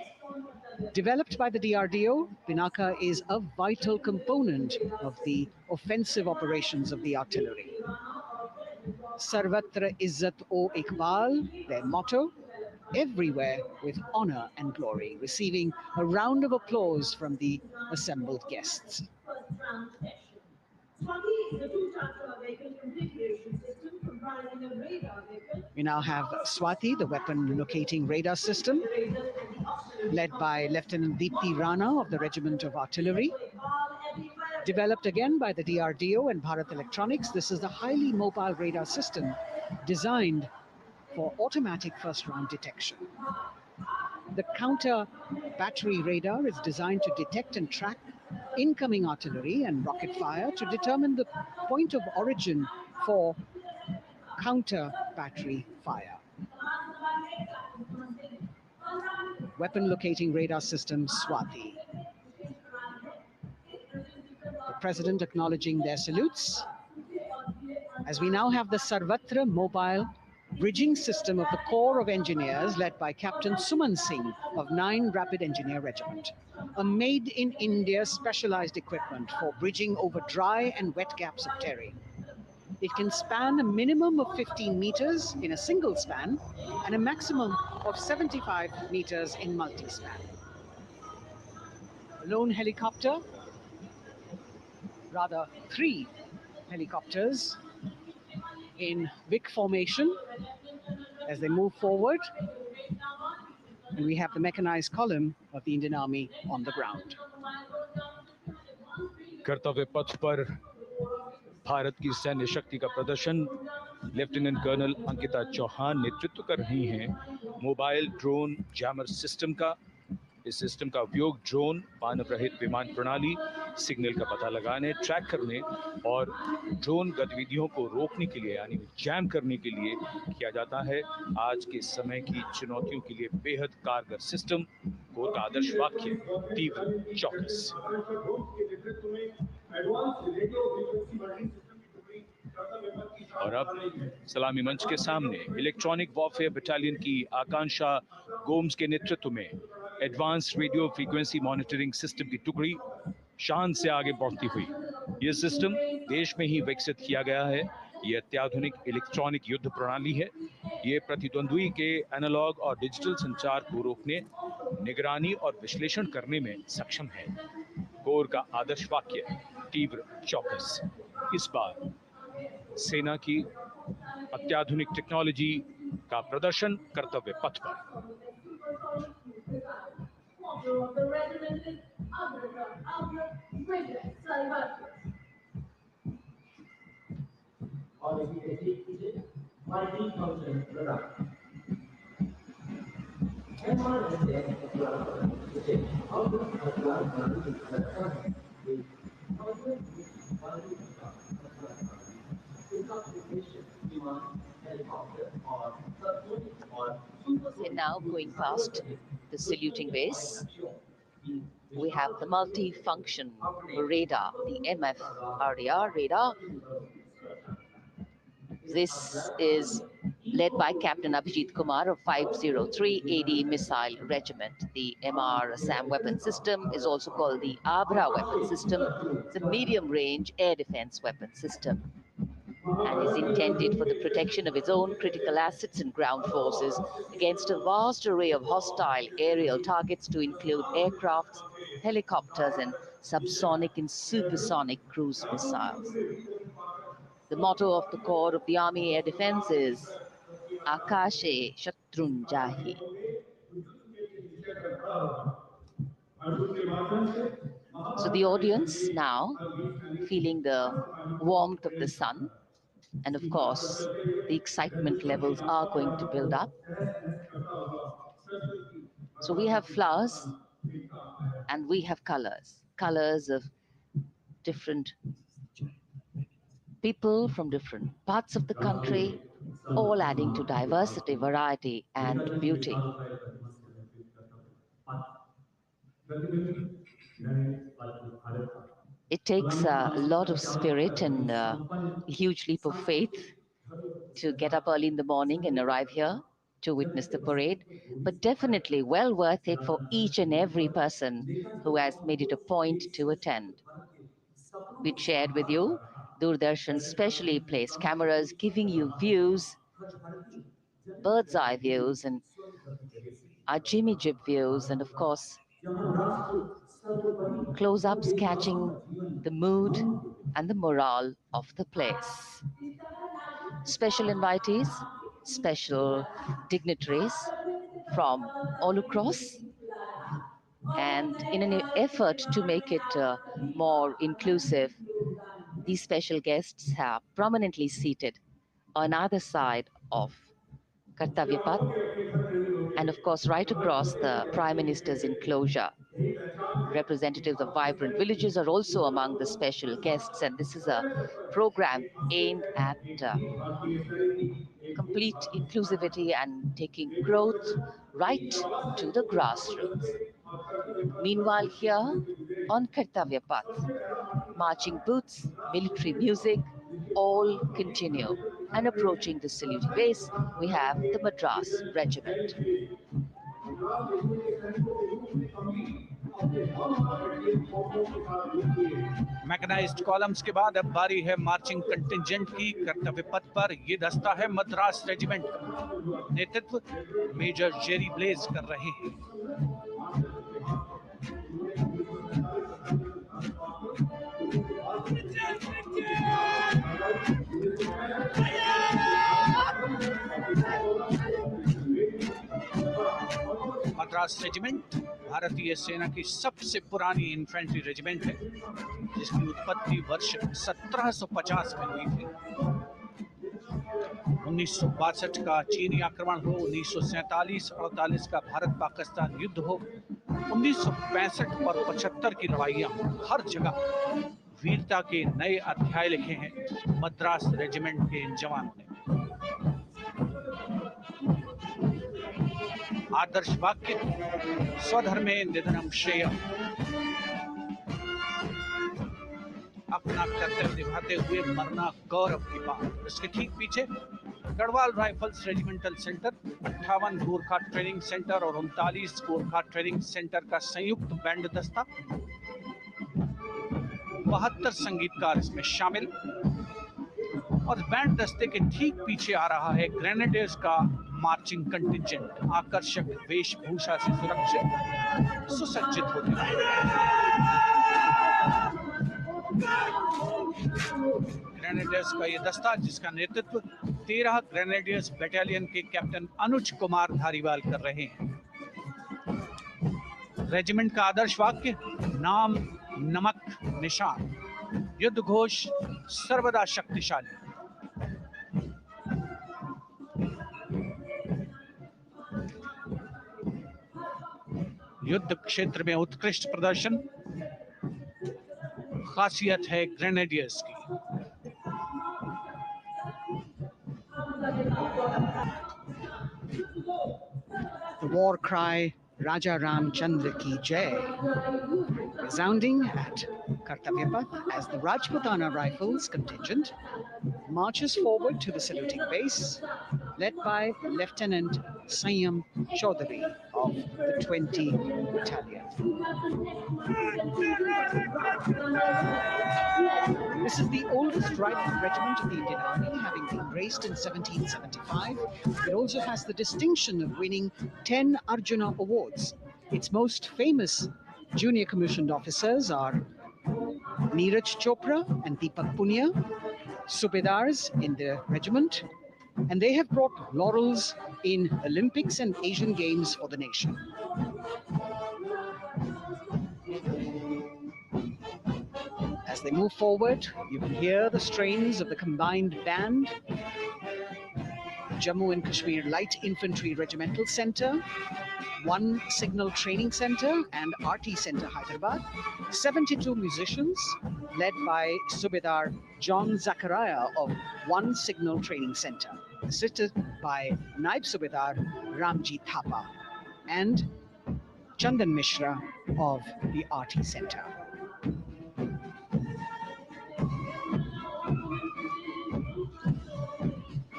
developed by the DRDO, Pinaka is a vital component of the offensive operations of the artillery. Sarvatra Izzat o Iqbal, their motto, everywhere with honor and glory, receiving a round of applause from the assembled guests. We now have Swati, the weapon locating radar system, led by Lieutenant Deepti Rana of the Regiment of Artillery. Developed again by the DRDO and Bharat Electronics, this is a highly mobile radar system designed for automatic first-round detection. The counter battery radar is designed to detect and track incoming artillery and rocket fire to determine the point of origin for counter battery fire. Weapon locating radar system Swati. The President acknowledging their salutes, as we now have the Sarvatra mobile bridging system of the Corps of Engineers led by Captain Suman Singh of 9 Rapid Engineer Regiment, a made-in-India specialized equipment for bridging over dry and wet gaps of terrain. It can span a minimum of 15 meters in a single span and a maximum of 75 meters in multi-span. A lone helicopter, rather 3 helicopters in Vic formation as they move forward, and we have the mechanized column of the Indian Army on the ground. कर्तव्य पथ पर भारत की सैन्य शक्ति का प्रदर्शन lieutenant colonel Ankita Chauhan नेतृत्व कर रही हैं मोबाइल ड्रोन जैमर सिस्टम का। इस सिस्टम का उपयोग ड्रोन, मानव रहित विमान प्रणाली, सिग्नल का पता लगाने, ट्रैक करने और ड्रोन गतिविधियों को रोकने के लिए यानी जैम करने के लिए किया जाता है। आज के समय की चुनौतियों के लिए बेहद कारगर सिस्टम, कोर का आदर्श वाक्य तीव्र चौकस। और अब सलामी मंच के सामने इलेक्ट्रॉनिक वॉरफेयर बटालियन की आकांक्षा गोम्स के नेतृत्व में advance radio frequency monitoring system की टुकड़ी शान से आगे बढ़ती हुई। यह सिस्टम देश में ही विकसित किया गया है। यह अत्याधुनिक इलेक्ट्रॉनिक युद्ध प्रणाली है। यह प्रतिद्वंद्वी के एनालॉग और डिजिटल संचार को रोकने, निगरानी और विश्लेषण करने में सक्षम है। कोर का आदर्श वाक्य तीव्र चौकस। इस बार सेना की अत्याधुनिक टेक्नोलॉजी का प्रदर्शन कर्तव्य पथ पर। And now going past the saluting base, we have the multi-function radar, the MFRDR radar. This is led by Captain Abhijit Kumar of 503 AD Missile Regiment. The MR SAM weapon system is also called the Abra weapon system. It's a medium-range air defense weapon system and is intended for the protection of its own critical assets and ground forces against a vast array of hostile aerial targets to include aircrafts, helicopters, and subsonic and supersonic cruise missiles. The motto of the Corps of the Army Air Defense is Akashe Shatrun Jahi. So the audience now feeling the warmth of the sun, and of course the excitement levels are going to build up. So we have flowers and we have colors of different people from different parts of the country, all adding to diversity, variety, and beauty. It takes a lot of spirit and a huge leap of faith to get up early in the morning and arrive here to witness the parade, but definitely well worth it for each and every person who has made it a point to attend. We shared with you Doordarshan's specially placed cameras giving you views, bird's eye views, and our Jimmy Jib views, and of course, close ups catching the mood and the morale of the place. Special invitees, special dignitaries from all across, and in an effort to make it more inclusive, these special guests are prominently seated on either side of Kartavya Path, and of course right across the Prime Minister's enclosure. Representatives of vibrant villages are also among the special guests, and this is a program aimed at complete inclusivity and taking growth right to the grassroots. Meanwhile, here on Kartavya Path, marching boots, military music, all continue. And approaching the saluting base, we have the Madras Regiment. Mechanized columns के बाद अब बारी है marching contingent की। कर्तव्य पथ पर ये दस्ता है मद्रास रेजिमेंट का, नेतृत्व मेजर जेरी ब्लेज कर रहे हैं। मद्रास रेजिमेंट भारतीय सेना की सबसे पुरानी इन्फेंट्री रेजिमेंट है, जिसकी उत्पत्ति वर्ष 1750 में हुई थी। 1962 का चीनी आक्रमण हो, 1947-48 का भारत पाकिस्तान युद्ध हो, 1965 और 75 की लड़ाइयां, हर जगह वीरता के नए अध्याय लिखे हैं मद्रास रेजिमेंट के इन जवानों ने। आदर्श वाक्य स्वधर्मे निधनम श्रेय, अपना कर्तव्य निभाते हुए मरना गौरव की बात। इसके ठीक पीछे Garhwal rifles regimental centre, 58 Gorkha training centre और 39 गोरखा ट्रेनिंग सेंटर का संयुक्त बैंड दस्ता, 72 संगीतकार इसमें शामिल। और बैंड दस्ते के ठीक पीछे आ रहा है ग्रेनेडियर्स का मार्चिंग कंटिंजेंट, आकर्षक वेशभूषा से सुरक्षित सुसज्जित होते हुए। ग्रेनेडियर्स का ये दस्ता, जिसका नेतृत्व 13 ग्रेनेडियर्स बटालियन के कैप्टन अनुज कुमार धारीवाल कर रहे हैं। रेजिमेंट का आदर्श वाक्य नाम नमक निशान, युद्ध घोष सर्वदा शक्तिशाली। युद्ध क्षेत्र में उत्कृष्ट प्रदर्शन खासियत है ग्रेनेडियर्स की। The war cry Raja Ram Chandra Ki Jai resounding at Kartavya Path as the Rajputana Rifles contingent marches forward to the saluting base, led by Lieutenant Sanyam Chaudhary of the 20 Battalion. This is the oldest rifle regiment of the Indian Army, having been raised in 1775. It also has the distinction of winning 10 Arjuna Awards. Its most famous junior commissioned officers are Neeraj Chopra and Deepak Punia, Subedars in the regiment, and they have brought laurels in Olympics and Asian Games for the nation. As they move forward, you can hear the strains of the combined band, Jammu and Kashmir Light Infantry Regimental Centre, 1 Signal Training Centre and RT Centre Hyderabad, 72 musicians led by Subedar John Zachariah of 1 Signal Training Centre, assisted by Naib Subedar Ramji Thapa and Chandan Mishra of the RT Centre.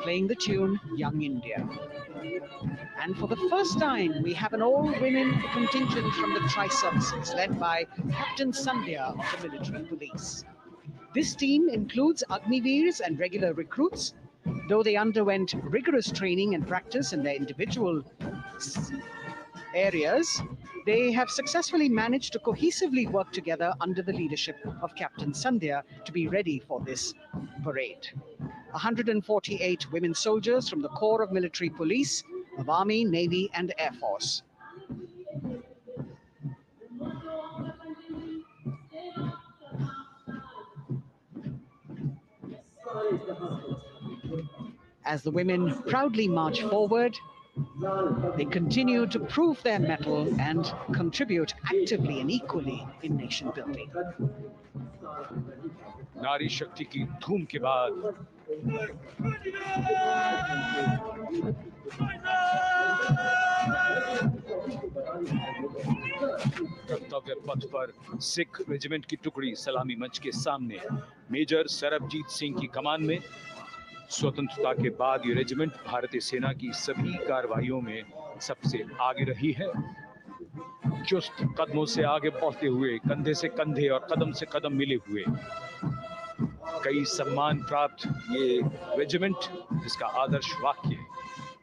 Playing the tune Young India. And for the first time, we have an all-women contingent from the Tri-Services, led by Captain Sandhya of the Military Police. This team includes Agniveers and regular recruits, though they underwent rigorous training and practice in their individual areas. They have successfully managed to cohesively work together under the leadership of Captain Sandhya to be ready for this parade. 148 women soldiers from the Corps of Military Police of Army, Navy and Air Force. As the women proudly march forward, they continue to prove their mettle and contribute actively and equally in nation building. नारी शक्ति की धूम के बाद कर्तव्य पथ पर Sikh regiment की टुकड़ी सलामी मंच के सामने मेजर सरबजीत सिंह की कमान में। स्वतंत्रता के बाद ये रेजिमेंट भारतीय सेना की सभी कार्रवाइयों में सबसे आगे रही है। चुस्त कदमों से आगे बढ़ते हुए, कंधे से कंधे और कदम से कदम मिले हुए, कई सम्मान प्राप्त ये रेजिमेंट, जिसका आदर्श वाक्य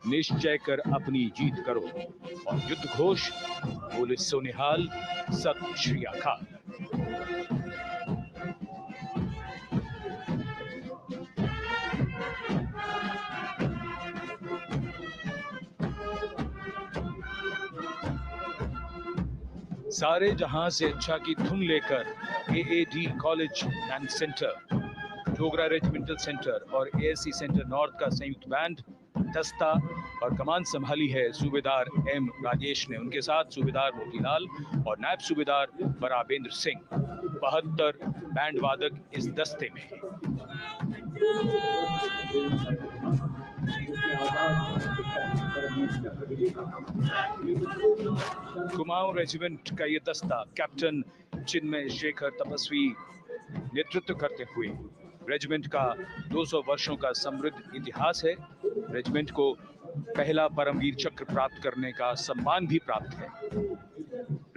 निश्चय कर अपनी जीत करो और युद्ध घोष बोले सोनिहाल सत श्री अकाल। सारे जहां से अच्छा की धुन लेकर AAD college and centre, Dogra regimental centre और एएससी सेंटर नॉर्थ का संयुक्त बैंड, दस्ता और कमान संभाली है सूबेदार एम राजेश ने। उनके साथ सूबेदार मोतीलाल और नायब सूबेदार बराबेंद्र सिंह। 72 बैंड वादक इस दस्ते में हैं। कुमाऊं रेजिमेंट का ये दस्ता कैप्टन चिन्मय शेखर तपस्वी नेतृत्व करते हुए, रेजिमेंट का 200 वर्षों का समृद्ध इतिहास है। रेजिमेंट को पहला परमवीर चक्र प्राप्त करने का सम्मान भी प्राप्त है।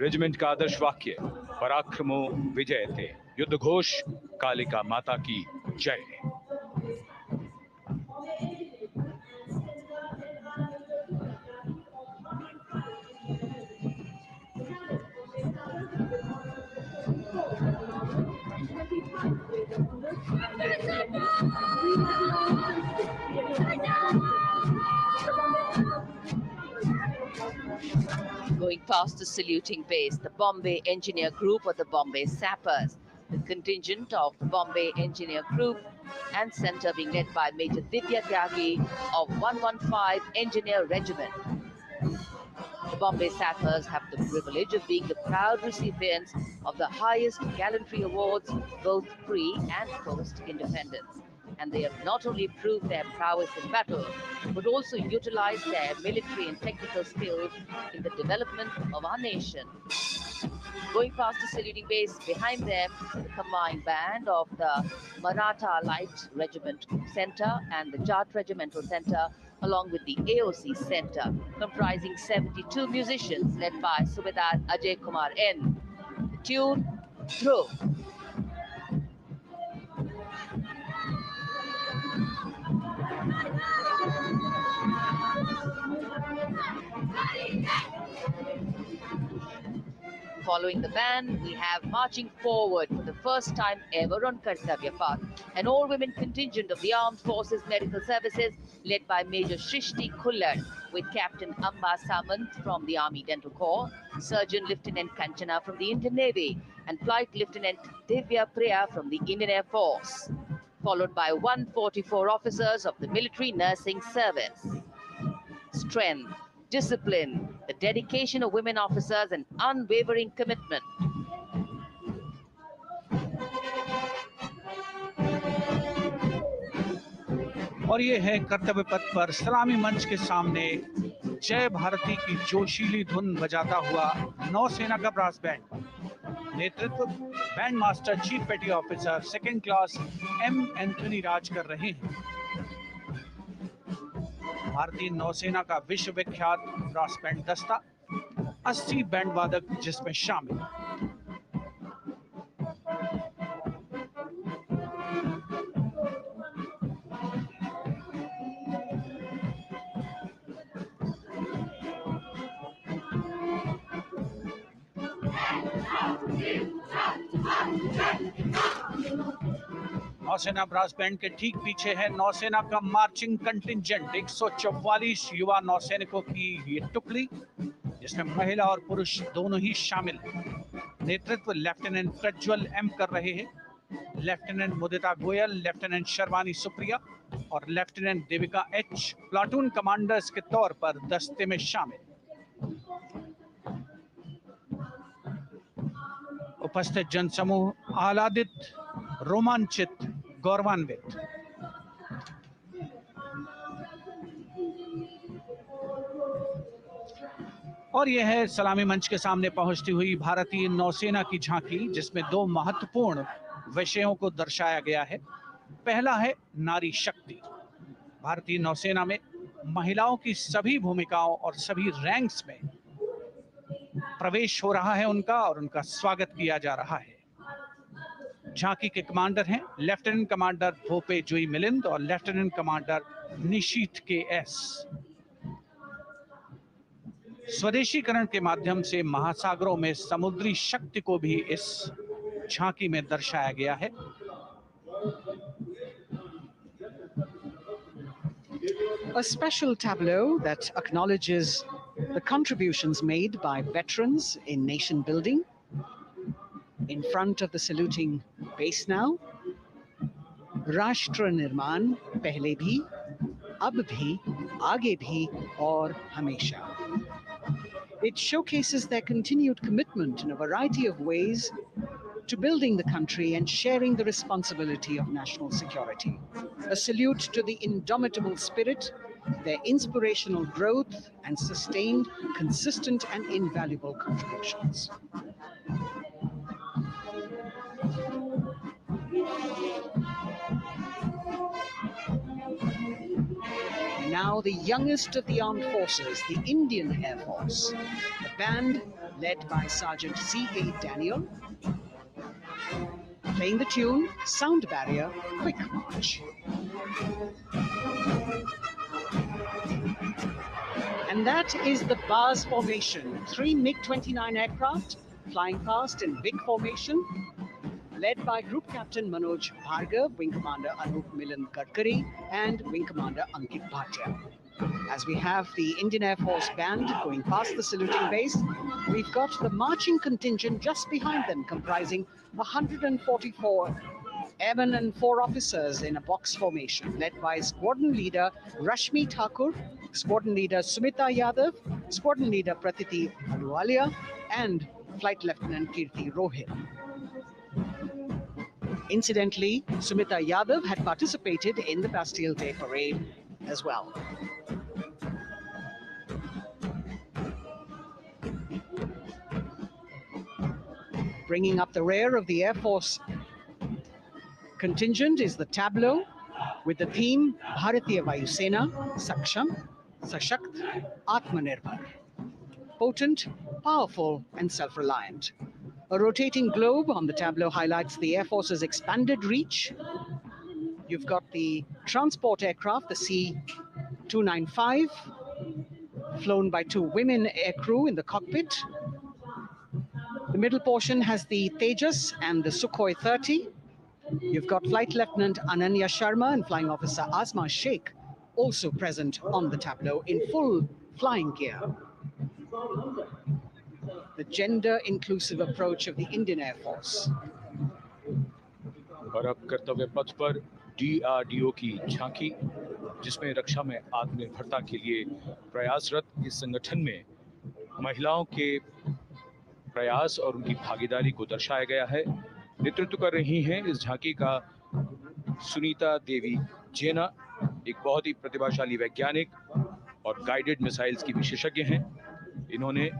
रेजिमेंट का आदर्श वाक्य पराक्रमो विजयते, युद्ध घोष कालिका माता की जय। Going past the saluting base, the Bombay Engineer Group or the Bombay Sappers, the contingent of the Bombay Engineer Group and Centre being led by Major Divya Tyagi of 115 Engineer Regiment. The Bombay Sappers have the privilege of being the proud recipients of the highest gallantry awards, both pre and post-independence. And they have not only proved their prowess in battle, but also utilized their military and technical skills in the development of our nation. Going past the saluting base, behind them, the combined band of the Maratha Light Regiment Center and the Jat Regimental Center, along with the AOC Center, comprising 72 musicians led by Subedar Ajay Kumar N. The tune, Dhruv. Following the band, we have marching forward for the first time ever on Kartavya Path, an all-women contingent of the Armed Forces Medical Services led by Major Shrishti Khullar, with Captain Amba Samant from the Army Dental Corps, Surgeon Lieutenant Kanchana from the Indian Navy, and Flight Lieutenant Divya Priya from the Indian Air Force, followed by 144 officers of the Military Nursing Service. Strength, discipline, the dedication of women officers, and unwavering commitment. और ये है कर्तव्य पथ पर सलामी मंच के सामने जय भारती की जोशीली धुन बजाता हुआ नौसेना का ब्रास बैंड। नेतृत्व band master chief petty officer second class M Anthony Raj कर रहे हैं। भारतीय नौसेना का विश्व विख्यात ब्रास बैंड दस्ता 80 बैंड वादक जिसमें शामिल। नौसेना ब्रास बैंड के ठीक पीछे है नौसेना का मार्चिंग कंटिंजेंट 144 युवा नौसैनिकों की ये टुकड़ी, जिसमें महिला और पुरुष दोनों ही शामिल हैं। नेतृत्व लेफ्टिनेंट प्रज्वल एम कर रहे हैं। लेफ्टिनेंट मुदिता गोयल, लेफ्टिनेंट शर्वानी सुप्रिया और lieutenant Devika H platoon commanders के तौर पर दस्ते में शामिल। उपस्थित जनसमूह आह्लादित, रोमांचित, गौरवान्वित। और यह है सलामी मंच के सामने पहुंचती हुई भारतीय नौसेना की झांकी, जिसमें दो महत्वपूर्ण विषयों को दर्शाया गया है। पहला है नारी शक्ति। भारतीय नौसेना में महिलाओं की सभी भूमिकाओं और सभी रैंक्स में प्रवेश हो रहा है उनका, और उनका स्वागत किया जा रहा है। झांकी के कमांडर हैं लेफ्टिनेंट कमांडर भोपे जुई मिलिंद और लेफ्टिनेंट कमांडर निशीथ के एस। स्वदेशीकरण के माध्यम से महासागरों में समुद्री शक्ति को भी इस झांकी में दर्शाया गया है। A special tableau that acknowledges the contributions made by veterans in nation building. In front of the saluting base now, Rashtra Nirman, Pehle bhi, Ab bhi, Aage bhi, aur Hamesha. It showcases their continued commitment in a variety of ways to building the country and sharing the responsibility of national security. A salute to the indomitable spirit, their inspirational growth, and sustained, consistent, and invaluable contributions. Now the youngest of the armed forces, the Indian Air Force, the band led by Sergeant C.A. Daniel, playing the tune Sound Barrier, Quick March. And that is the bars formation, 3 MiG-29 aircraft flying past in big formation, led by Group Captain Manoj Bhargav, Wing Commander Anup Milan Gadkari, and Wing Commander Ankit Bhatia. As we have the Indian Air Force band going past the saluting base, we've got the marching contingent just behind them, comprising 144 Airmen and 4 officers in a box formation, led by Squadron Leader Rashmi Thakur, Squadron Leader Sumita Yadav, Squadron Leader Pratiti Aluwalia, and Flight Lieutenant Kirti Rohit. Incidentally, Sumita Yadav had participated in the Bastille Day parade as well. Bringing up the rear of the Air Force contingent is the tableau with the theme Bharatiya Vayu Sena, Saksham, Sashakt, Atmanirbhar. Potent, powerful, and self-reliant. A rotating globe on the tableau highlights the Air Force's expanded reach. You've got the transport aircraft, the C-295, flown by 2 women aircrew in the cockpit. The middle portion has the Tejas and the Sukhoi 30. You've got Flight Lieutenant Ananya Sharma and Flying Officer Asma Sheikh also present on the tableau in full flying gear. The gender-inclusive approach of the Indian Air Force. और अब कर्तव्य पथ पर DRDO की झांकी, जिसमें रक्षा में आत्मनिर्भरता के लिए प्रयासरत इस संगठन में महिलाओं के प्रयास और उनकी भागीदारी को दर्शाया गया है। नेतृत्व कर रही हैं इस झांकी का सुनीता देवी जेना, एक बहुत ही प्रतिभाशाली वैज्ञानिक और गाइडेड मिसाइल्स की विशेषज्ञ हैं। इन्होंने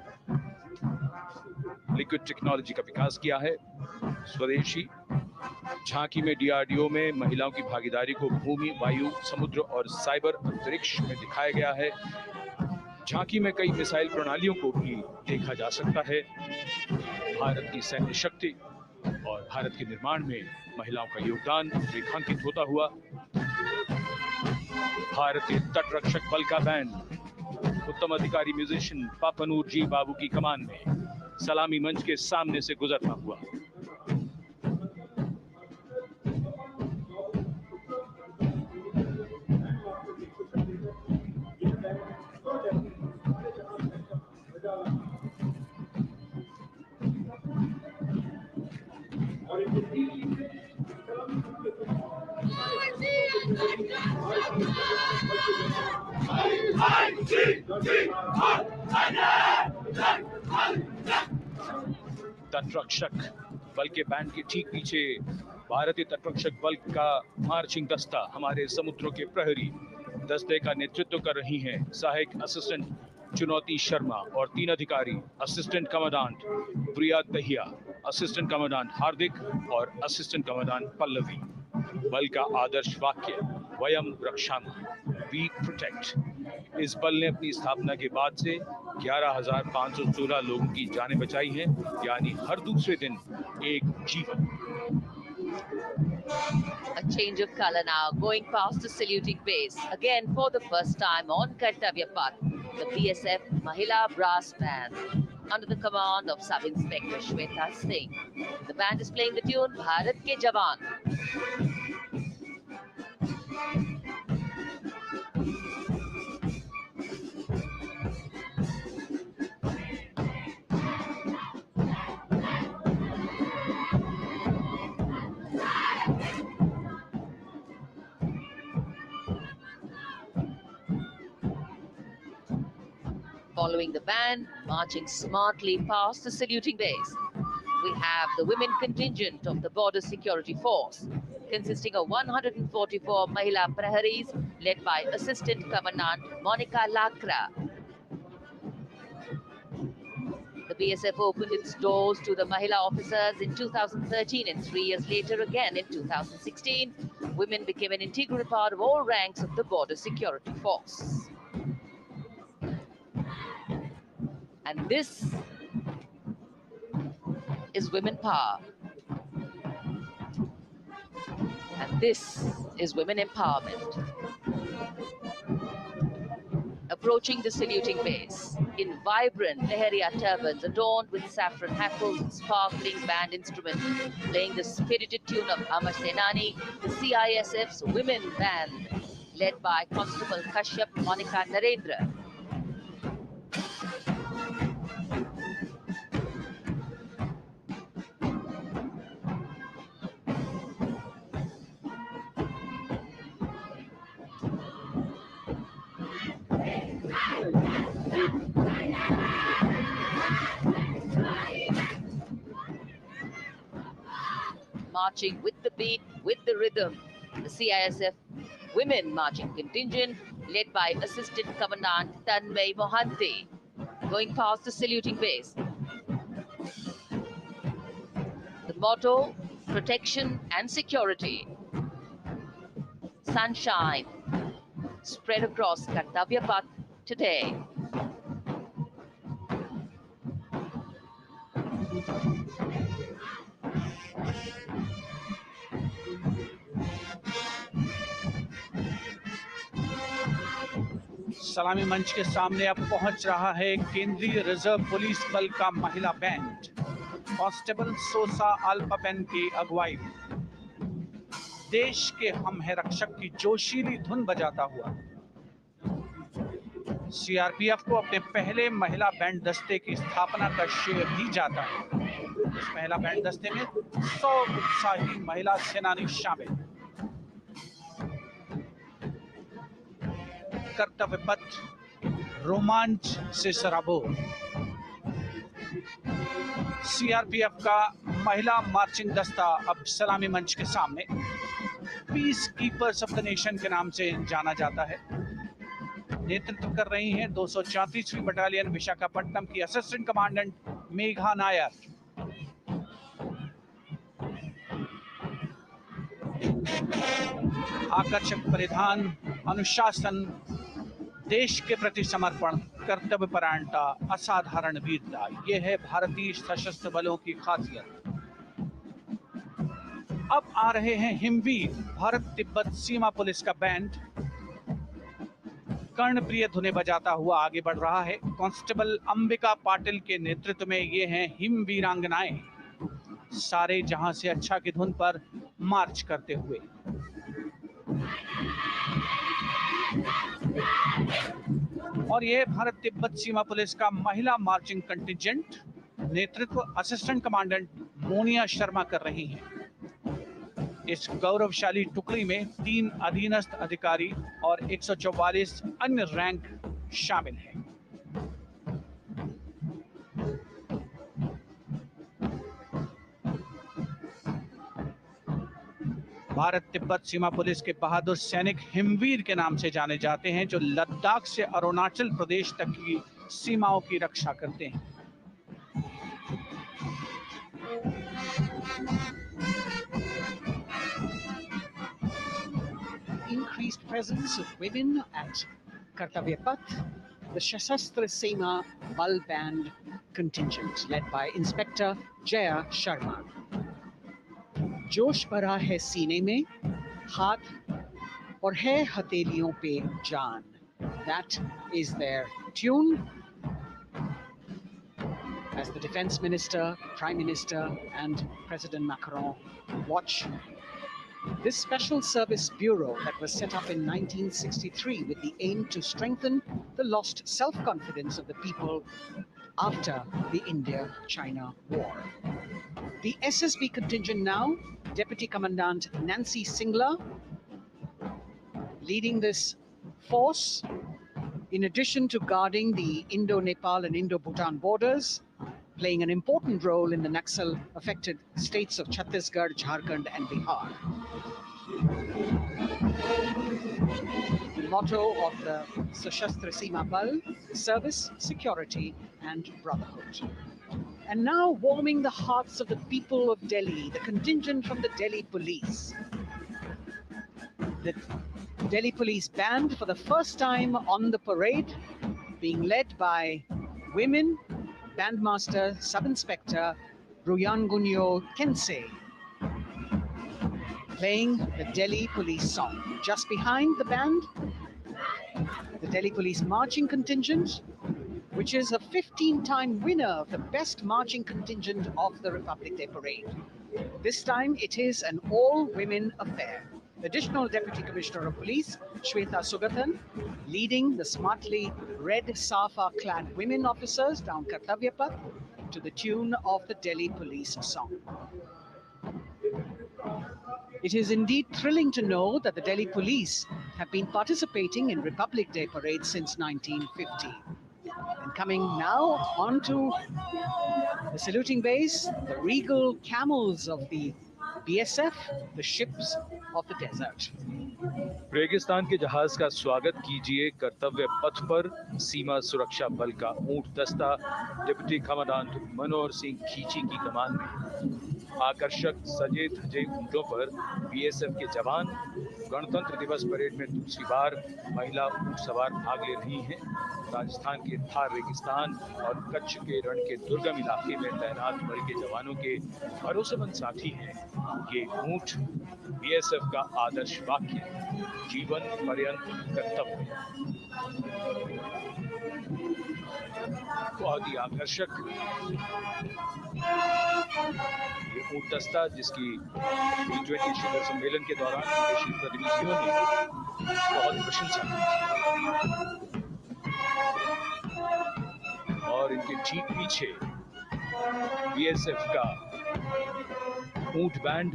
लिक्विड टेक्नोलॉजी का विकास किया है, स्वदेशी। झांकी में DRDO में महिलाओं की भागीदारी को भूमि, वायु, समुद्र और साइबर अंतरिक्ष में दिखाया गया है। झांकी में कई मिसाइल प्रणालियों को भी देखा जा सकता है। भारत की सैन्य शक्ति और भारत के निर्माण में महिलाओं का योगदान रेखांकित होता हुआ। भारतीय तटरक्षक बल का बैंड उत्तम अधिकारी म्यूजिशियन पापनूर जी बाबू की कमान में सलामी मंच के सामने से गुजरता हुआ। तटरक्षक बल के बैंड के ठीक पीछे भारतीय तटरक्षक बल का मार्चिंग दस्ता हमारे समुद्रों के प्रहरी दस्ते का नेतृत्व कर रही हैं सहायक असिस्टेंट चुनौती शर्मा और 3 अधिकारी, असिस्टेंट कमांडेंट प्रिया दहिया, असिस्टेंट कमांडेंट हार्दिक और असिस्टेंट कमांडेंट पल्लवी। बल का आदर्श वाक्य वयम रक्षामः, वी प्रोटेक्ट। इस बल ने अपनी स्थापना के बाद से 11,516 लोगों की जानें बचाई हैं, यानी हर दूसरे दिन एक जीवन। A change of color now, going past the saluting base. Again, for the first time on Kartavya Path, the BSF Mahila Brass Band, under the command of Sub-Inspector Shweta Singh. The band is playing the tune Bharat Ke Jawan. Following the band, marching smartly past the saluting base, we have the women contingent of the Border Security Force, consisting of 144 Mahila Praharis, led by Assistant Commandant Monica Lakra. The BSF opened its doors to the Mahila officers in 2013, and 3 years later again in 2016, women became an integral part of all ranks of the Border Security Force. And this is women power. And this is women empowerment. Approaching the saluting base in vibrant Lehariya turbans adorned with saffron hackles and sparkling band instruments, playing the spirited tune of Amar Senani, the CISF's women band, led by Constable Kashyap Monica Narendra. marching with the beat, with the rhythm. The CISF women marching contingent led by Assistant Commandant Tanmay Mohanty, going past the saluting base. The motto, protection and security. Sunshine spread across Kartavya Path today. सलामी मंच के सामने अब पहुंच रहा है केंद्रीय reserve police बल का महिला बैंड। कांस्टेबल सोसा अल्पापेन की अगुवाई में देश के हम है रक्षक की जोशीली धुन बजाता हुआ सीआरपीएफ को अपने पहले महिला बैंड दस्ते की स्थापना का श्रेय भी जाता है। इस महिला बैंड दस्ते में 100 उत्साही महिला सेनानी शामिल। कर्तव्य पथ रोमांच से सराबोर। सीआरपीएफ का महिला मार्चिंग दस्ता अब सलामी मंच के सामने peace keepers of the nation के नाम से जाना जाता है। नेतृत्व कर रही हैं 234वीं बटालियन विशाखापट्टनम की असिस्टेंट कमांडेंट मेघा नायर। आकर्षक परिधान, अनुशासन, देश के प्रति समर्पण, कर्तव्य परायणता, असाधारण वीरता, ये है भारतीय सशस्त्र बलों की खासियत। अब आ रहे हैं हिमवीर भारत तिब्बत सीमा पुलिस का बैंड कर्णप्रिय धुने बजाता हुआ आगे बढ़ रहा है। कांस्टेबल अंबिका पाटिल के नेतृत्व में ये हैं हिम वीरांगनाएं, सारे जहां से अच्छा की धुन पर मार्च करते हुए। और ये भारत तिब्बत सीमा पुलिस का महिला मार्चिंग कंटिजेंट, नेतृत्व असिस्टेंट कमांडेंट मोनिया शर्मा कर रही हैं। इस गौरवशाली टुकड़ी में 3 अधीनस्थ अधिकारी और 144 अन्य रैंक शामिल हैं। भारत तिब्बत सीमा पुलिस के बहादुर सैनिक हिमवीर के नाम से जाने जाते हैं, जो लद्दाख से अरुणाचल प्रदेश तक की सीमाओं की रक्षा करते हैं। Increased presence of women at Kartavya Path, the Shasastra Seema Bal Band contingent led by Inspector Jaya Sharma. जोश भरा है सीने में, हाथ और है हथेलियों पे जान. That is their tune. As the Defense Minister, Prime Minister and President Macron watch this Special Service Bureau that was set up in 1963 with the aim to strengthen the lost self-confidence of the people after the India-China war. The SSB contingent now, Deputy Commandant Nancy Singla, leading this force, in addition to guarding the Indo-Nepal and Indo-Bhutan borders, playing an important role in the Naxal-affected states of Chhattisgarh, Jharkhand and Bihar. The motto of the Sashastra Seema Bal, service, security and brotherhood. And now warming the hearts of the people of Delhi, the contingent from the Delhi Police. The Delhi Police Band, for the first time on the parade, being led by women, Bandmaster Sub-Inspector Ruyangunyo Kensei, playing the Delhi Police song. Just behind the band, the Delhi Police marching contingent, which is a 15-time winner of the best marching contingent of the Republic Day Parade. This time it is an all-women affair. Additional Deputy Commissioner of Police, Shweta Sugathan, leading the smartly red safa-clad women officers down Kartavya Path to the tune of the Delhi Police song. It is indeed thrilling to know that the Delhi Police have been participating in Republic Day Parade since 1950. And coming now onto the saluting base, the regal camels of the BSF, the ships of the desert. रेगिस्तान के जहाज का स्वागत कीजिए कर्तव्य पथ पर सीमा सुरक्षा बल का ऊंट दस्ता डिप्टी कमांडेंट मनोहर सिंह खींची की कमान में। आकर्षक सजे धजे ऊंटों पर बीएसएफ के जवान। गणतंत्र दिवस परेड में दूसरी बार महिला ऊंट सवार भाग ले रही हैं। राजस्थान के थार रेगिस्तान और कच्छ के रण के दुर्गम इलाके में तैनात बल के जवानों के भरोसेमंद साथी हैं ये ऊंट। बीएसएफ का आदर्श वाक्य, जीवन पर्यंत कर्तव्य। बहुत ही आकर्षक ये ऊंट दस्ता जिसकी G20 शिखर सम्मेलन के दौरान विदेशी प्रतिनिधियों ने बहुत प्रशंसा की थी। और इनके ठीक पीछे बीएसएफ का ऊंट बैंड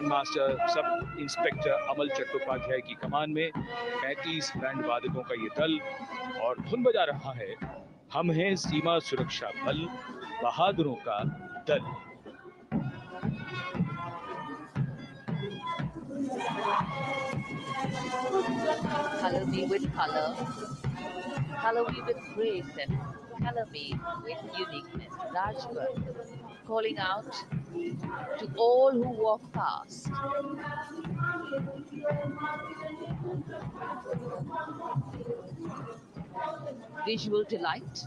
मास्टर सब इंस्पेक्टर अमल चट्टोपाध्याय की कमान में 35 बैंड वादकों का ये दल और धुन बजा रहा है, हम हैं सीमा सुरक्षा बल, बहादुरों का दल। Color me with color, color me with grace, and color me with uniqueness. Rajpath, calling out to all who walk past. Visual delight,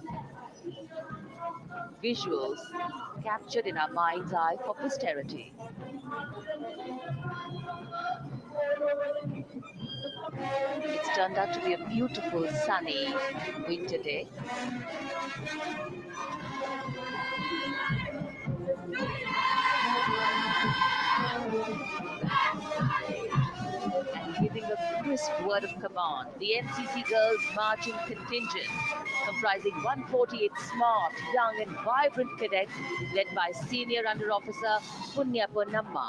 visuals captured in our mind's eye for posterity. It's turned out to be a beautiful, sunny winter day. And giving a crisp word of command, the NCC Girls Marching Contingent, comprising 148 smart, young and vibrant cadets led by Senior Under Officer Punya Ponnamma.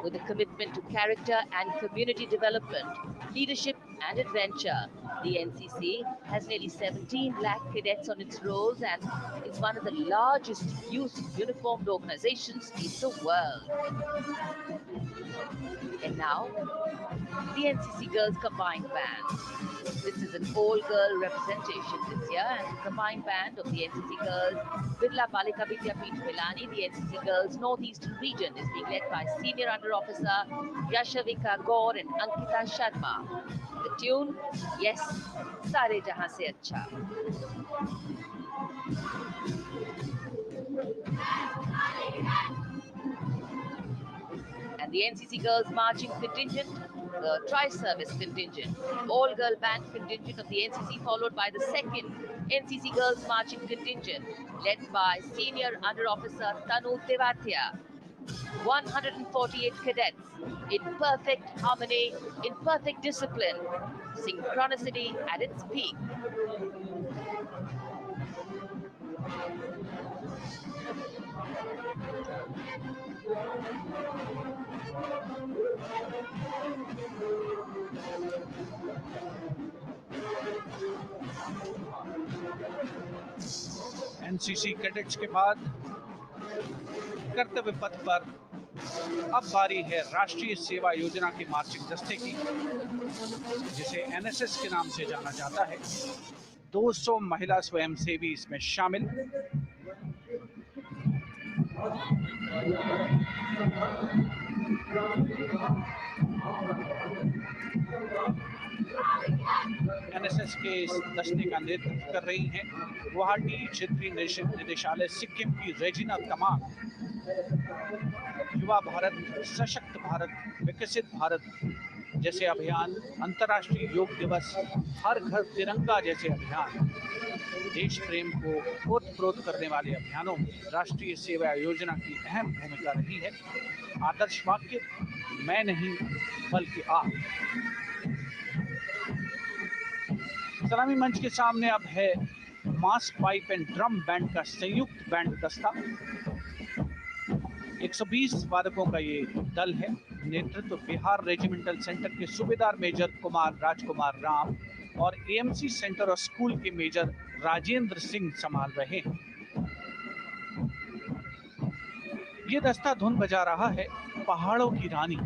With a commitment to character and community development, leadership and adventure, the NCC has nearly 17 lakh cadets on its rolls and is one of the largest youth uniformed organizations in the world. And now, the NCC Girls Combined Band. This is an all-girl representation this year, and the combined band of the NCC Girls Birla Balika Vidyapeeth Milani, the NCC Girls Northeastern region, is being led by Senior Under Officer Yashavika Gaur and Ankita Sharma. The tune, yes, Sare Jahan Se Acha. And the NCC Girls Marching Contingent, the Tri-Service Contingent, all-girl band contingent of the NCC, followed by the second NCC Girls Marching Contingent, led by Senior Under Officer Tanu Tevatia. 148 cadets in perfect harmony, in perfect discipline, synchronicity at its peak. NCC cadets के बाद कर्तव्य पथ पर अब बारी है राष्ट्रीय सेवा योजना के मार्चिंग दस्ते की, जिसे एनएसएस के नाम से जाना जाता है। 200 महिला स्वयंसेवी इसमें शामिल। एनएसएस के इस दस्ते का नेतृत्व कर रही हैं गुवाहाटी क्षेत्रीय निदेशालय सिक्किम की रेजिना तमाम। युवा भारत, सशक्त भारत, विकसित भारत जैसे अभियान, अंतर्राष्ट्रीय योग दिवस, हर घर तिरंगा जैसे अभियान, देश प्रेम को ओतप्रोत करने वाले अभियानों में राष्ट्रीय सेवा योजना की अहम भूमिका रही है। आदर्श वाक्य, मैं नहीं बल्कि आप। सलामी मंच के सामने अब है मास पाइप एंड ड्रम बैंड का संयुक्त बैंड दस्ता। 120 वादकों का ये दल है। नेतृत्व बिहार रेजिमेंटल सेंटर के सूबेदार मेजर कुमार राजकुमार राम और एएमसी सेंटर और स्कूल के मेजर राजेंद्र सिंह संभाल रहे हैं। ये दस्ता धुन बजा रहा है पहाड़ों की रानी।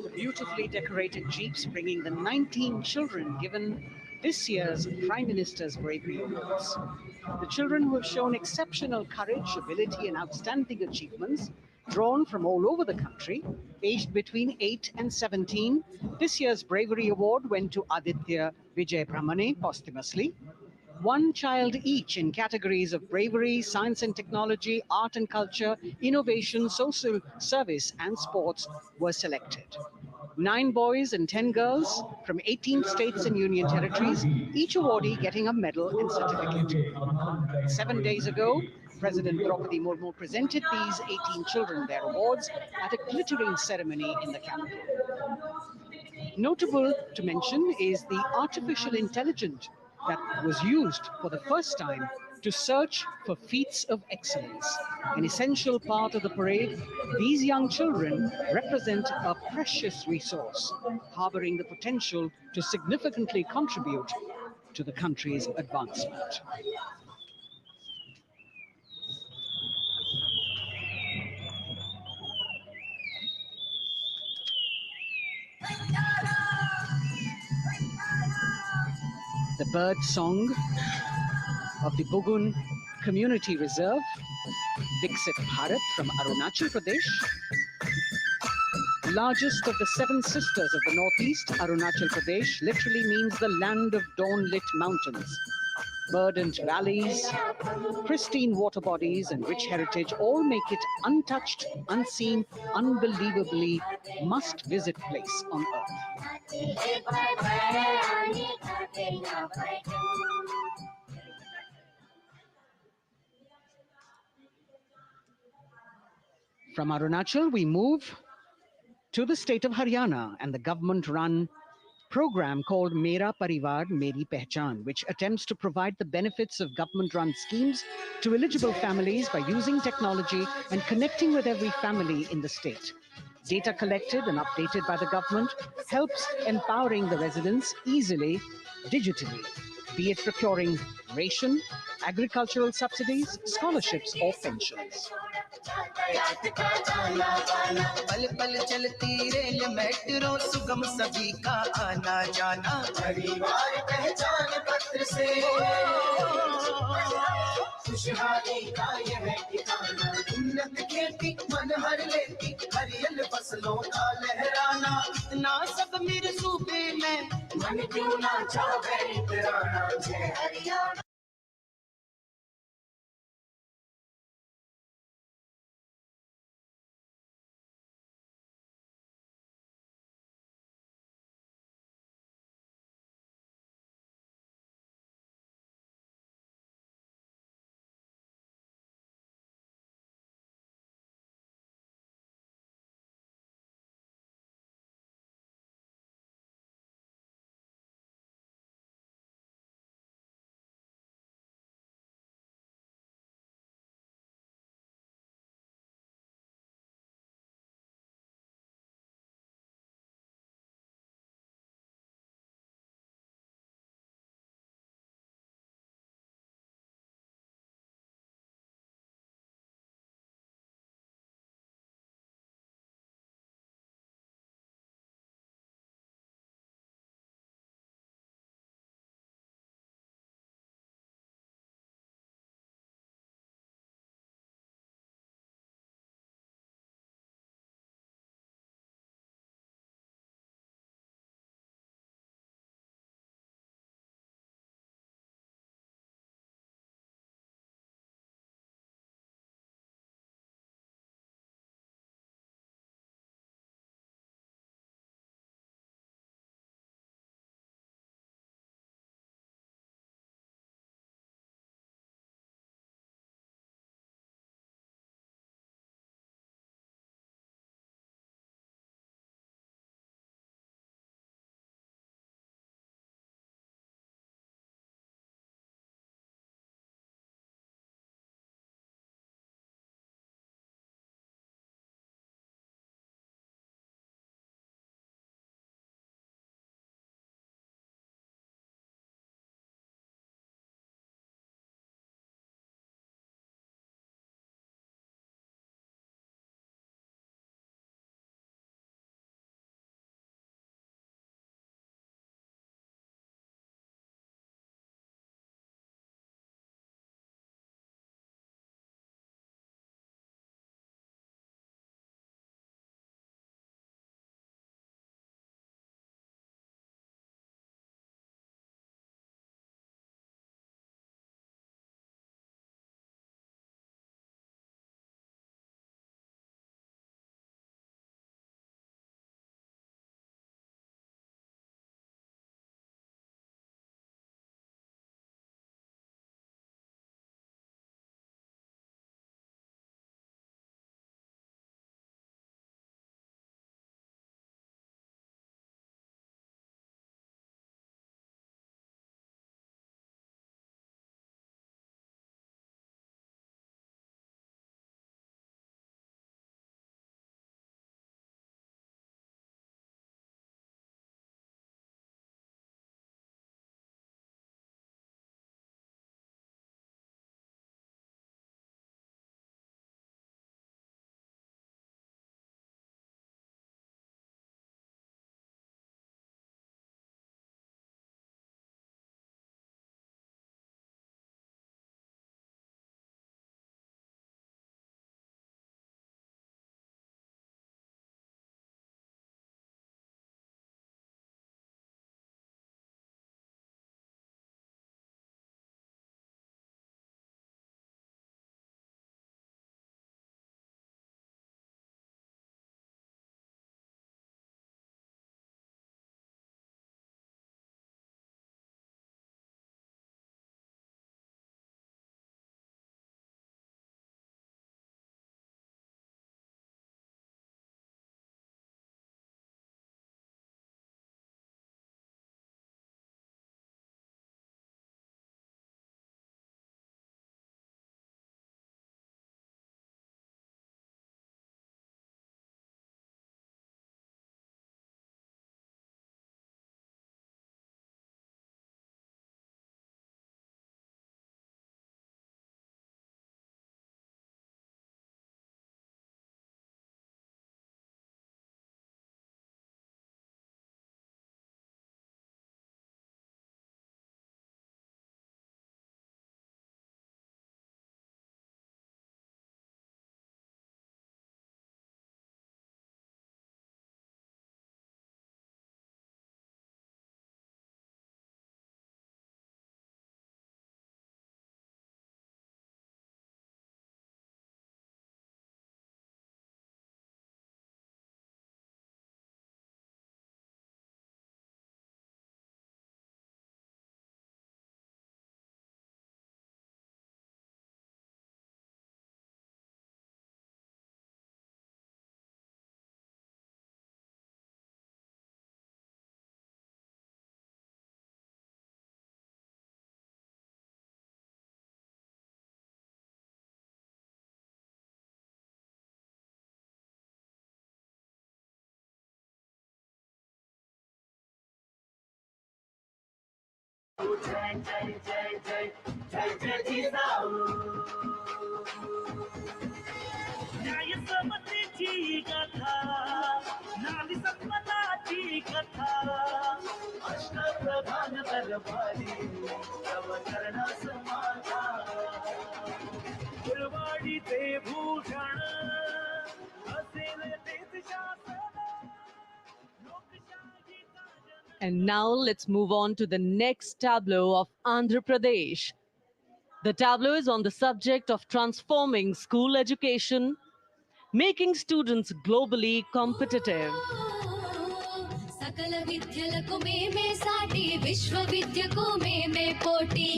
The beautifully decorated jeeps bringing the 19 children given this year's Prime Minister's Bravery Awards. The children who have shown exceptional courage, ability, and outstanding achievements, drawn from all over the country, aged between 8 and 17. This year's Bravery Award went to Aditya Vijay Brahmane posthumously. One child each in categories of bravery, science and technology, art and culture, innovation, social service, and sports were selected. 9 boys and 10 girls from 18 states and union territories, each awardee getting a medal and certificate. 7 days ago, President Draupadi Murmu presented these 18 children their awards at a glittering ceremony in the capital. Notable to mention is the artificial intelligence that was used for the first time to search for feats of excellence. An essential part of the parade, these young children represent a precious resource, harboring the potential to significantly contribute to the country's advancement. The bird song of the Bugun Community Reserve, Viksit Bharat from Arunachal Pradesh. Largest of the 7 sisters of the Northeast, Arunachal Pradesh literally means the land of dawn-lit mountains. Verdant valleys, pristine water bodies, and rich heritage all make it untouched, unseen, unbelievably must-visit place on Earth. From Arunachal, we move to the state of Haryana and the government-run program called Mera Parivar Meri Pehchan, which attempts to provide the benefits of government-run schemes to eligible families by using technology and connecting with every family in the state. Data collected and updated by the government helps empowering the residents easily, digitally, be it procuring ration, agricultural subsidies, scholarships, or pensions. पल पल चलती rail metro सुगम सभी का आना जाना परिवार पहचान पत्र से खुशहाली का यह ठिकाना उन्नत खेती मन हर लेती हरियल फसलों का लहराना इतना सब मेरे सूबे में मन क्यों ना चाहे इतराना जय हरियाणा। जय जय जय जय जय जय जिजाऊ न्याय समतेची गाथा नारी सन्मानाची कथा अष्टप्रधान दरबारी अवतरणास माझा फुलवाडीचे भूषण असेल तेच शासन लोकशाहीचा जन And now let's move on to the next tableau of Andhra Pradesh. The tableau is on the subject of transforming school education, making students globally competitive. सकल विद्यలకు మేమే సాటి విశ్వ విద్యకు మేమే పోటీ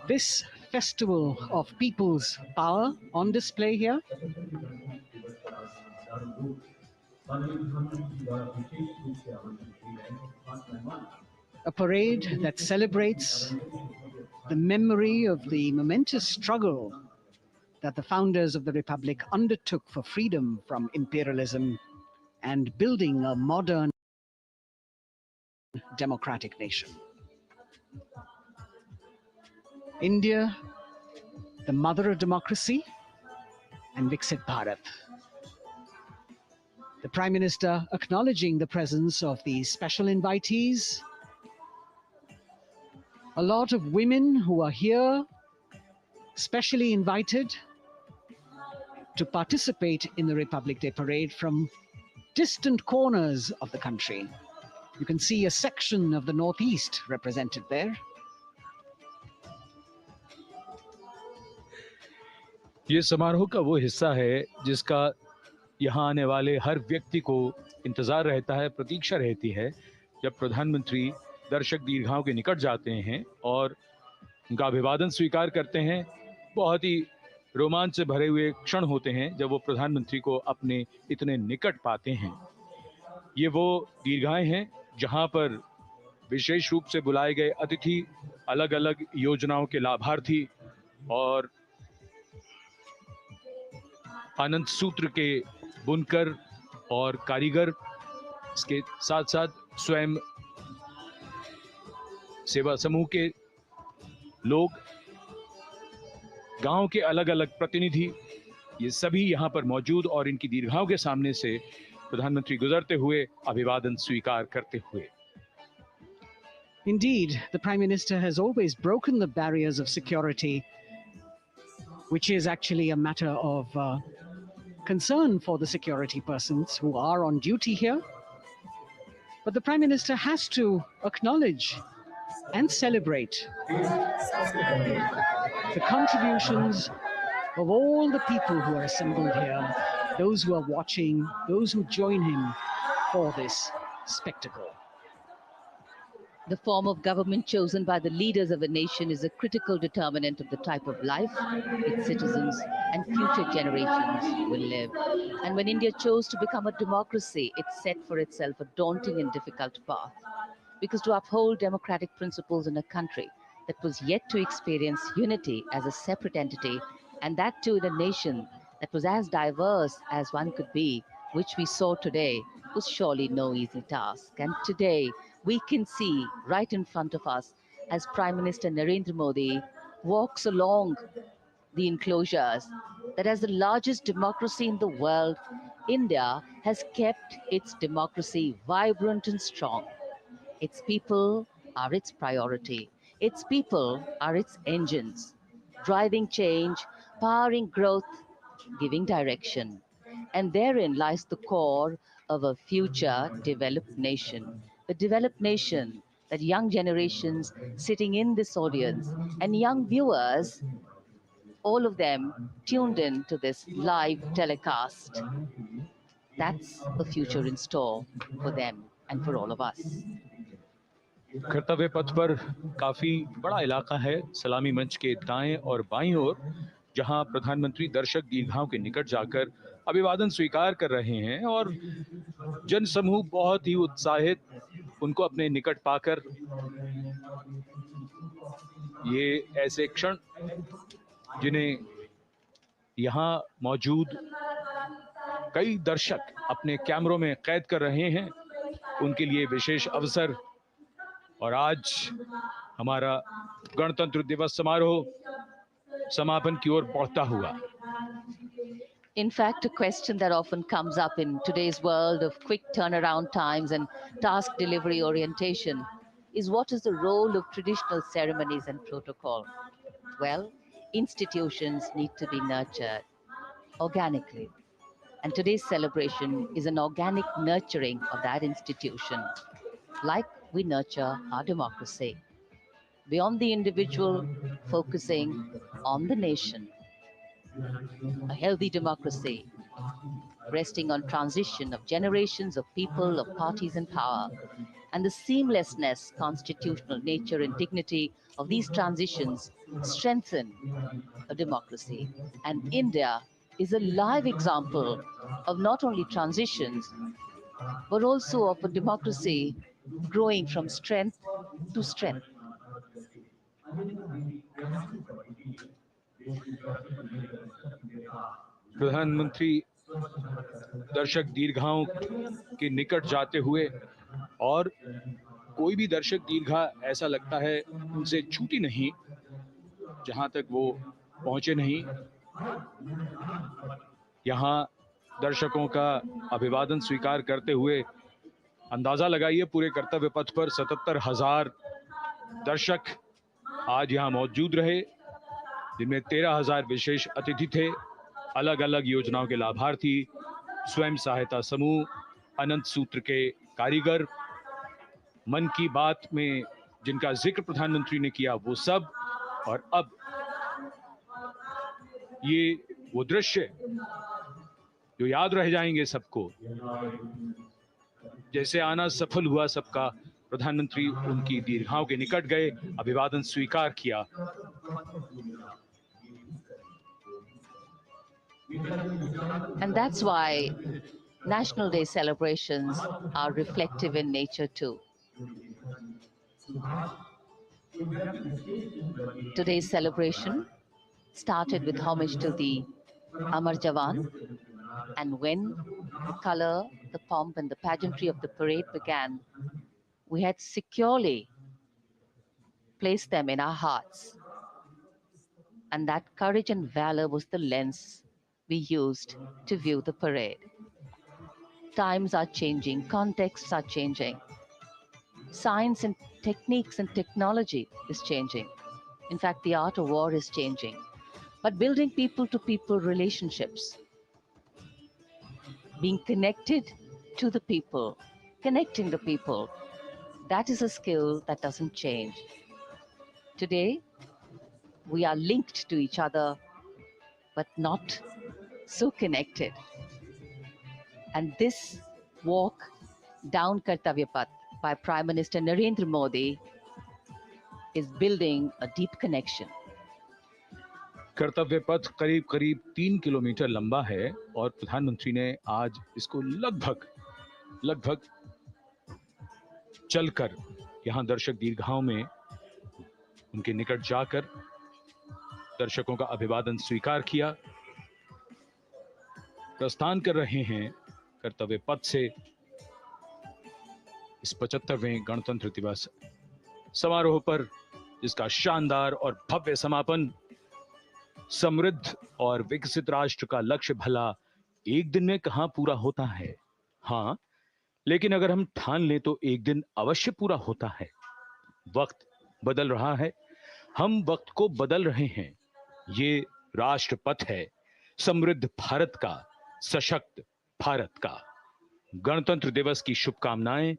This festival of people's power on display here a parade that celebrates the memory of the momentous struggle that the founders of the Republic undertook for freedom from imperialism and building a modern democratic nation. India, the mother of democracy, and Viksit Bharat. The Prime Minister acknowledging the presence of these special invitees, a lot of women who are here, specially invited to participate in the Republic Day Parade from distant corners of the country. You can see a section of the Northeast represented there. ये समारोह का वो हिस्सा है जिसका यहाँ आने वाले हर व्यक्ति को इंतजार रहता है, प्रतीक्षा रहती है जब प्रधानमंत्री दर्शक दीर्घाओं के निकट जाते हैं और उनका अभिवादन स्वीकार करते हैं। बहुत ही रोमांच से भरे हुए क्षण होते हैं जब वो प्रधानमंत्री को अपने इतने निकट पाते हैं। ये वो दीर्घाएं हैं जहां पर विशेष रूप से बुलाए गए अतिथि, अलग अलग योजनाओं के लाभार्थी और आनंद सूत्र के बुनकर और कारीगर, इसके साथ साथ स्वयं सेवा समूह के लोग, गांव के अलग अलग प्रतिनिधि, ये सभी यहां पर मौजूद और इनकी दीर्घाओं के सामने से प्रधानमंत्री गुजरते हुए अभिवादन स्वीकार करते हुए। Indeed, the Prime Minister has always broken the barriers of security, which is actually a matter of concern for the security persons who are on duty here. But the Prime Minister has to acknowledge and celebrate the contributions of all the people who are assembled here, those who are watching, those who join him for this spectacle. The form of government chosen by the leaders of a nation is a critical determinant of the type of life its citizens and future generations will live. And when India chose to become a democracy, it set for itself a daunting and difficult path. Because to uphold democratic principles in a country that was yet to experience unity as a separate entity, and that too in a nation that was as diverse as one could be, which we saw today, was surely no easy task. And today, we can see right in front of us as Prime Minister Narendra Modi walks along the enclosures that as the largest democracy in the world, India has kept its democracy vibrant and strong. Its people are its priority. Its people are its engines, driving change, powering growth, giving direction. And therein lies the core of a future developed nation. A developed nation that young generations sitting in this audience and young viewers, all of them tuned in to this live telecast. That's a future in store for them and for all of us. कर्तव्य पथ पर काफी बड़ा इलाका है, सलामी मंच के दाएं और बाईं ओर, जहां प्रधानमंत्री दर्शक दीर्घाओं के निकट जाकर अभिवादन स्वीकार कर रहे हैं और जनसमूह बहुत ही उत्साहित उनको अपने निकट पाकर। ये ऐसे क्षण जिन्हें यहां मौजूद कई दर्शक अपने कैमरों में कैद कर रहे हैं, उनके लिए विशेष अवसर। और आज हमारा गणतंत्र दिवस समारोह समापन की ओर बढ़ता हुआ। In fact, a question that often comes up in today's world of quick turnaround times and task delivery orientation is what is the role of traditional ceremonies and protocol? Well, institutions need to be nurtured organically. And today's celebration is an organic nurturing of that institution, like we nurture our democracy. Beyond the individual, focusing on the nation. A healthy democracy, resting on transition of generations of people, of parties in power. and the seamlessness, constitutional nature, and dignity of these transitions strengthen a democracy. And India is a live example of not only transitions, but also of a democracy growing from strength to strength. प्रधानमंत्री दर्शक दीर्घाओं के निकट जाते हुए, और कोई भी दर्शक दीर्घा ऐसा लगता है उनसे छूटी नहीं जहां तक वो पहुंचे नहीं। यहां दर्शकों का अभिवादन स्वीकार करते हुए अंदाजा लगाइए, पूरे कर्तव्य पथ पर 77,000 दर्शक आज यहां मौजूद रहे, जिनमें 13,000 विशेष अतिथि थे, अलग अलग योजनाओं के लाभार्थी, स्वयं सहायता समूह, अनंत सूत्र के कारीगर, मन की बात में जिनका जिक्र प्रधानमंत्री ने किया वो सब। और अब ये वो दृश्य जो याद रह जाएंगे सबको, जैसे आना सफल हुआ सबका, प्रधानमंत्री उनकी दीर्घाओं के निकट गए, अभिवादन स्वीकार किया। And that's why National Day celebrations are reflective in nature too. Today's celebration started with homage to the Amar Jawan, and when the color, the pomp, and the pageantry of the parade began, we had securely placed them in our hearts. And that courage and valor was the lens we used to view the parade. Times are changing, contexts are changing. Science and techniques and technology is changing. In fact, the art of war is changing. But building people-to-people relationships, being connected to the people, connecting the people, that is a skill that doesn't change. Today, we are linked to each other, but not so connected. And this walk down Kartavya Path by Prime Minister Narendra Modi is building a deep connection. कर्तव्य पथ करीब करीब 3 kilometre लंबा है और प्रधानमंत्री ने आज इसको लगभग चलकर यहां दर्शक दीर्घाओं में उनके निकट जाकर दर्शकों का अभिवादन स्वीकार किया। प्रस्थान कर रहे हैं कर्तव्य पथ से इस 75वें गणतंत्र दिवस समारोह पर, जिसका शानदार और भव्य समापन समृद्ध और विकसित राष्ट्र का लक्ष्य भला एक दिन में कहां पूरा होता है। हां, लेकिन अगर हम ठान लें तो एक दिन अवश्य पूरा होता है। वक्त बदल रहा है, हम वक्त को बदल रहे हैं। ये राष्ट्रपथ है समृद्ध भारत का, सशक्त भारत का। गणतंत्र दिवस की शुभकामनाएं।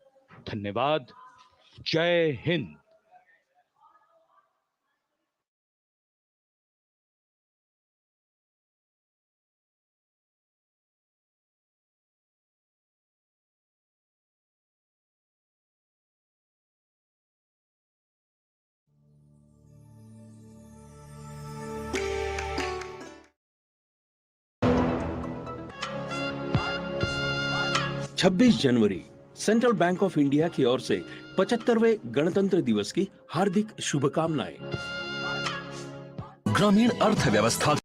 धन्यवाद। जय हिंद। छब्बीस जनवरी सेंट्रल बैंक ऑफ इंडिया की ओर से 75वें गणतंत्र दिवस की हार्दिक शुभकामनाएं। ग्रामीण अर्थव्यवस्था